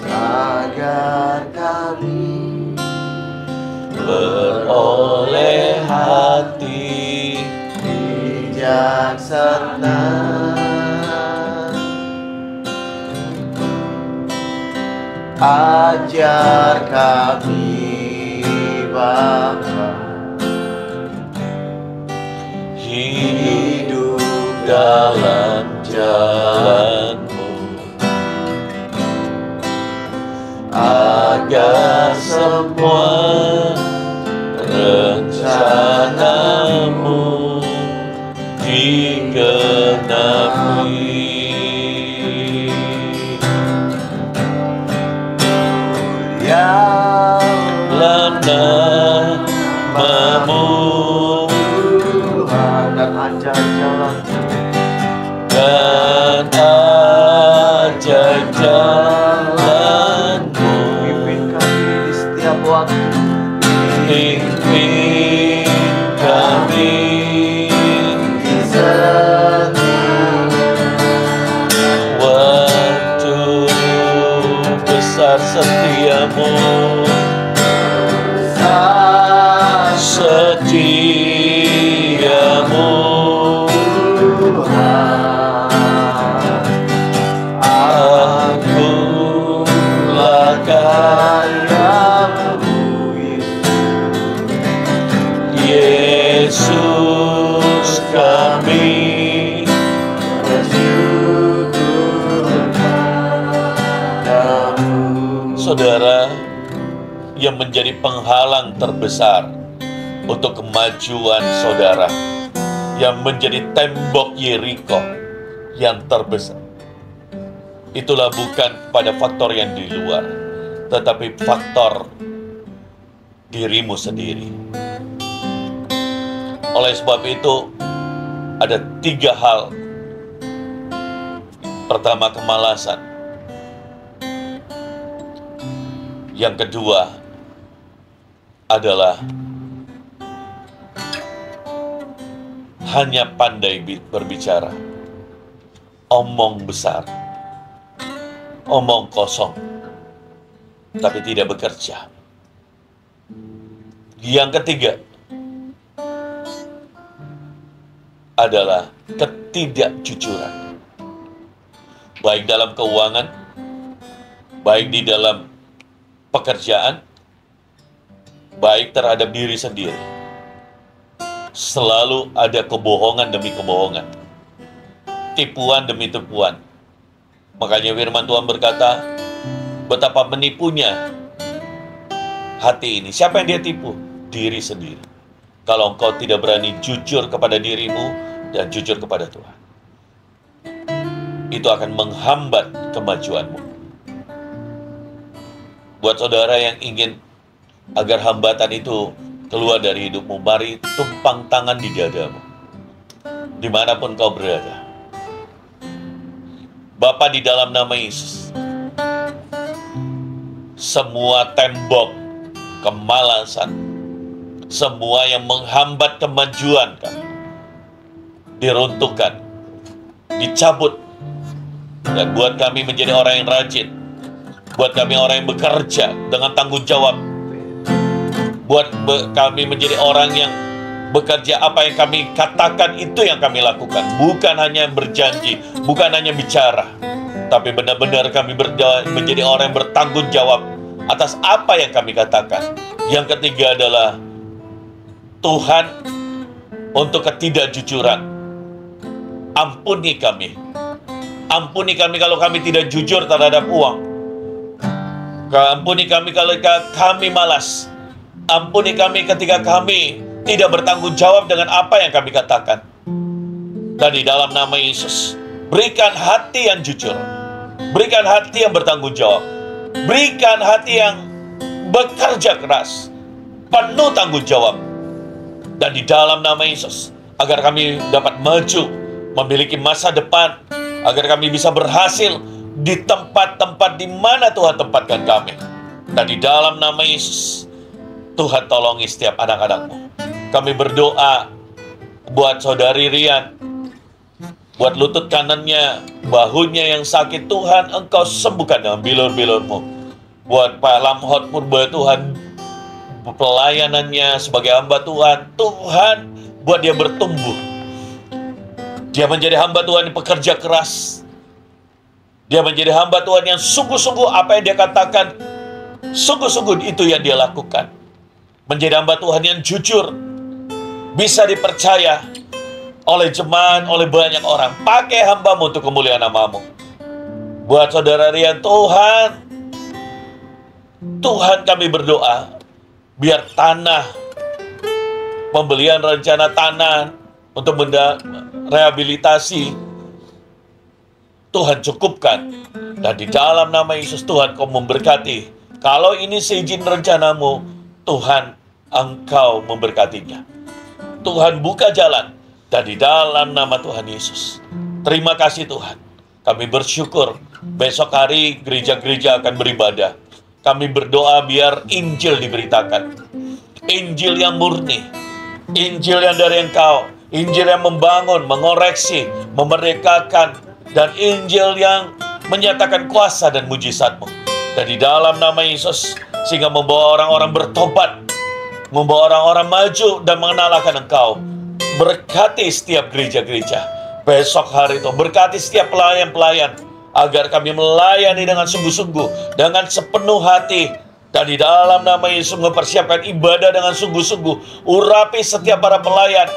agar kami beroleh hati bijaksana, ajar kami Bapa hidup dalam jalan-Mu, agar semua rencana-Mu digenapi. Mulialah namamu Tuhan, dan ajar jalan dan ajar jalan-Mu. pimpin kami di setiap waktu, Pimpin kami di setiap waktu besar setiamu, setiamu Tuhan. akulah Karyamu Yesus kami bersyukur padamu. saudara, yang menjadi penghalang terbesar untuk kemajuan saudara, yang menjadi tembok Yeriko yang terbesar, itulah bukan pada faktor yang di luar, tetapi faktor dirimu sendiri. Oleh sebab itu, ada 3 hal. Pertama, kemalasan. Yang kedua adalah hanya pandai berbicara, omong besar, omong kosong, tapi tidak bekerja. Yang ketiga adalah ketidakjujuran, baik dalam keuangan, baik di dalam pekerjaan, baik terhadap diri sendiri. Selalu ada kebohongan demi kebohongan, tipuan demi tipuan. Makanya firman Tuhan berkata, betapa menipunya hati ini. Siapa yang dia tipu? Diri sendiri. Kalau engkau tidak berani jujur kepada dirimu dan jujur kepada Tuhan, itu akan menghambat kemajuanmu. Buat saudara yang ingin agar hambatan itu keluar dari hidupmu, mari tumpang tangan di dadamu, dimanapun kau berada. Bapa, di dalam nama Yesus, semua tembok kemalasan, semua yang menghambat kemajuan kami, diruntuhkan, dicabut, dan buat kami menjadi orang yang rajin, buat kami orang yang bekerja dengan tanggung jawab, buat kami menjadi orang yang bekerja, apa yang kami katakan itu yang kami lakukan, bukan hanya berjanji, bukan hanya bicara, tapi benar-benar kami menjadi orang yang bertanggung jawab atas apa yang kami katakan. Yang ketiga adalah Tuhan, untuk ketidakjujuran, ampuni kami. Ampuni kami kalau kami tidak jujur terhadap uang. Ampuni kami kalau kami malas. Ampuni kami ketika kami tidak bertanggung jawab dengan apa yang kami katakan. Dan di dalam nama Yesus, berikan hati yang jujur, berikan hati yang bertanggung jawab, berikan hati yang bekerja keras, penuh tanggung jawab. Dan di dalam nama Yesus, agar kami dapat maju, memiliki masa depan, agar kami bisa berhasil di tempat-tempat di mana Tuhan tempatkan kami. Dan di dalam nama Yesus, Tuhan tolongi setiap anak-anak-Mu. Kami berdoa buat saudari Rian, buat lutut kanannya, bahunya yang sakit, Tuhan Engkau sembuhkan dengan bilur-bilur-Mu. Buat Pak Lamhot Purba, Tuhan, pelayanannya sebagai hamba Tuhan, Tuhan buat dia bertumbuh. Dia menjadi hamba Tuhan yang pekerja keras. Dia menjadi hamba Tuhan yang sungguh-sungguh apa yang dia katakan, sungguh-sungguh itu yang dia lakukan. Menjadi hamba Tuhan yang jujur, bisa dipercaya oleh jemaat, oleh banyak orang. Pakai hamba-Mu untuk kemuliaan nama-Mu. Buat saudara Rian, Tuhan kami berdoa, biar tanah, pembelian rencana tanah untuk rehabilitasi, Tuhan cukupkan. Dan di dalam nama Yesus, Tuhan Kau memberkati. Kalau ini seizin rencana-Mu, Tuhan Engkau memberkatinya. Tuhan buka jalan. Dan di dalam nama Tuhan Yesus, terima kasih Tuhan. Kami bersyukur besok hari gereja-gereja akan beribadah. Kami berdoa biar Injil diberitakan. Injil yang murni, Injil yang dari Engkau, Injil yang membangun, mengoreksi, memerdekakan, dan Injil yang menyatakan kuasa dan mujizat-Mu. Dan di dalam nama Yesus, sehingga membawa orang-orang bertobat, membawa orang-orang maju dan mengenal akan Engkau. Berkati setiap gereja-gereja besok hari itu, berkati setiap pelayan-pelayan, agar kami melayani dengan sungguh-sungguh, dengan sepenuh hati. Dan di dalam nama Yesus mempersiapkan ibadah dengan sungguh-sungguh. Urapi setiap para pelayan,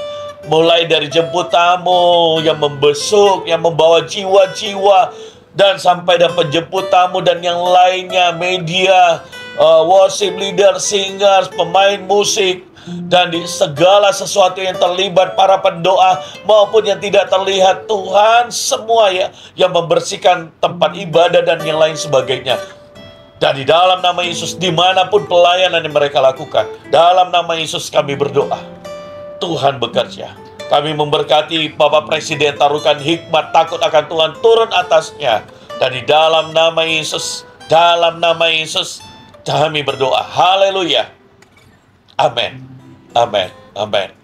mulai dari jemput tamu yang membesuk, yang membawa jiwa-jiwa dan sampai dan penjemput tamu dan yang lainnya, media, worship leader, singers, pemain musik, dan di segala sesuatu yang terlibat, para pendoa maupun yang tidak terlihat, Tuhan, semua ya yang membersihkan tempat ibadah dan yang lain sebagainya. Dan di dalam nama Yesus, dimanapun pelayanan yang mereka lakukan, dalam nama Yesus kami berdoa, Tuhan bekerja. Kami memberkati Bapak Presiden, taruhkan hikmat, takut akan Tuhan turun atasnya. Dan di dalam nama Yesus, kami berdoa. Haleluya. Amin. Amin. Amin.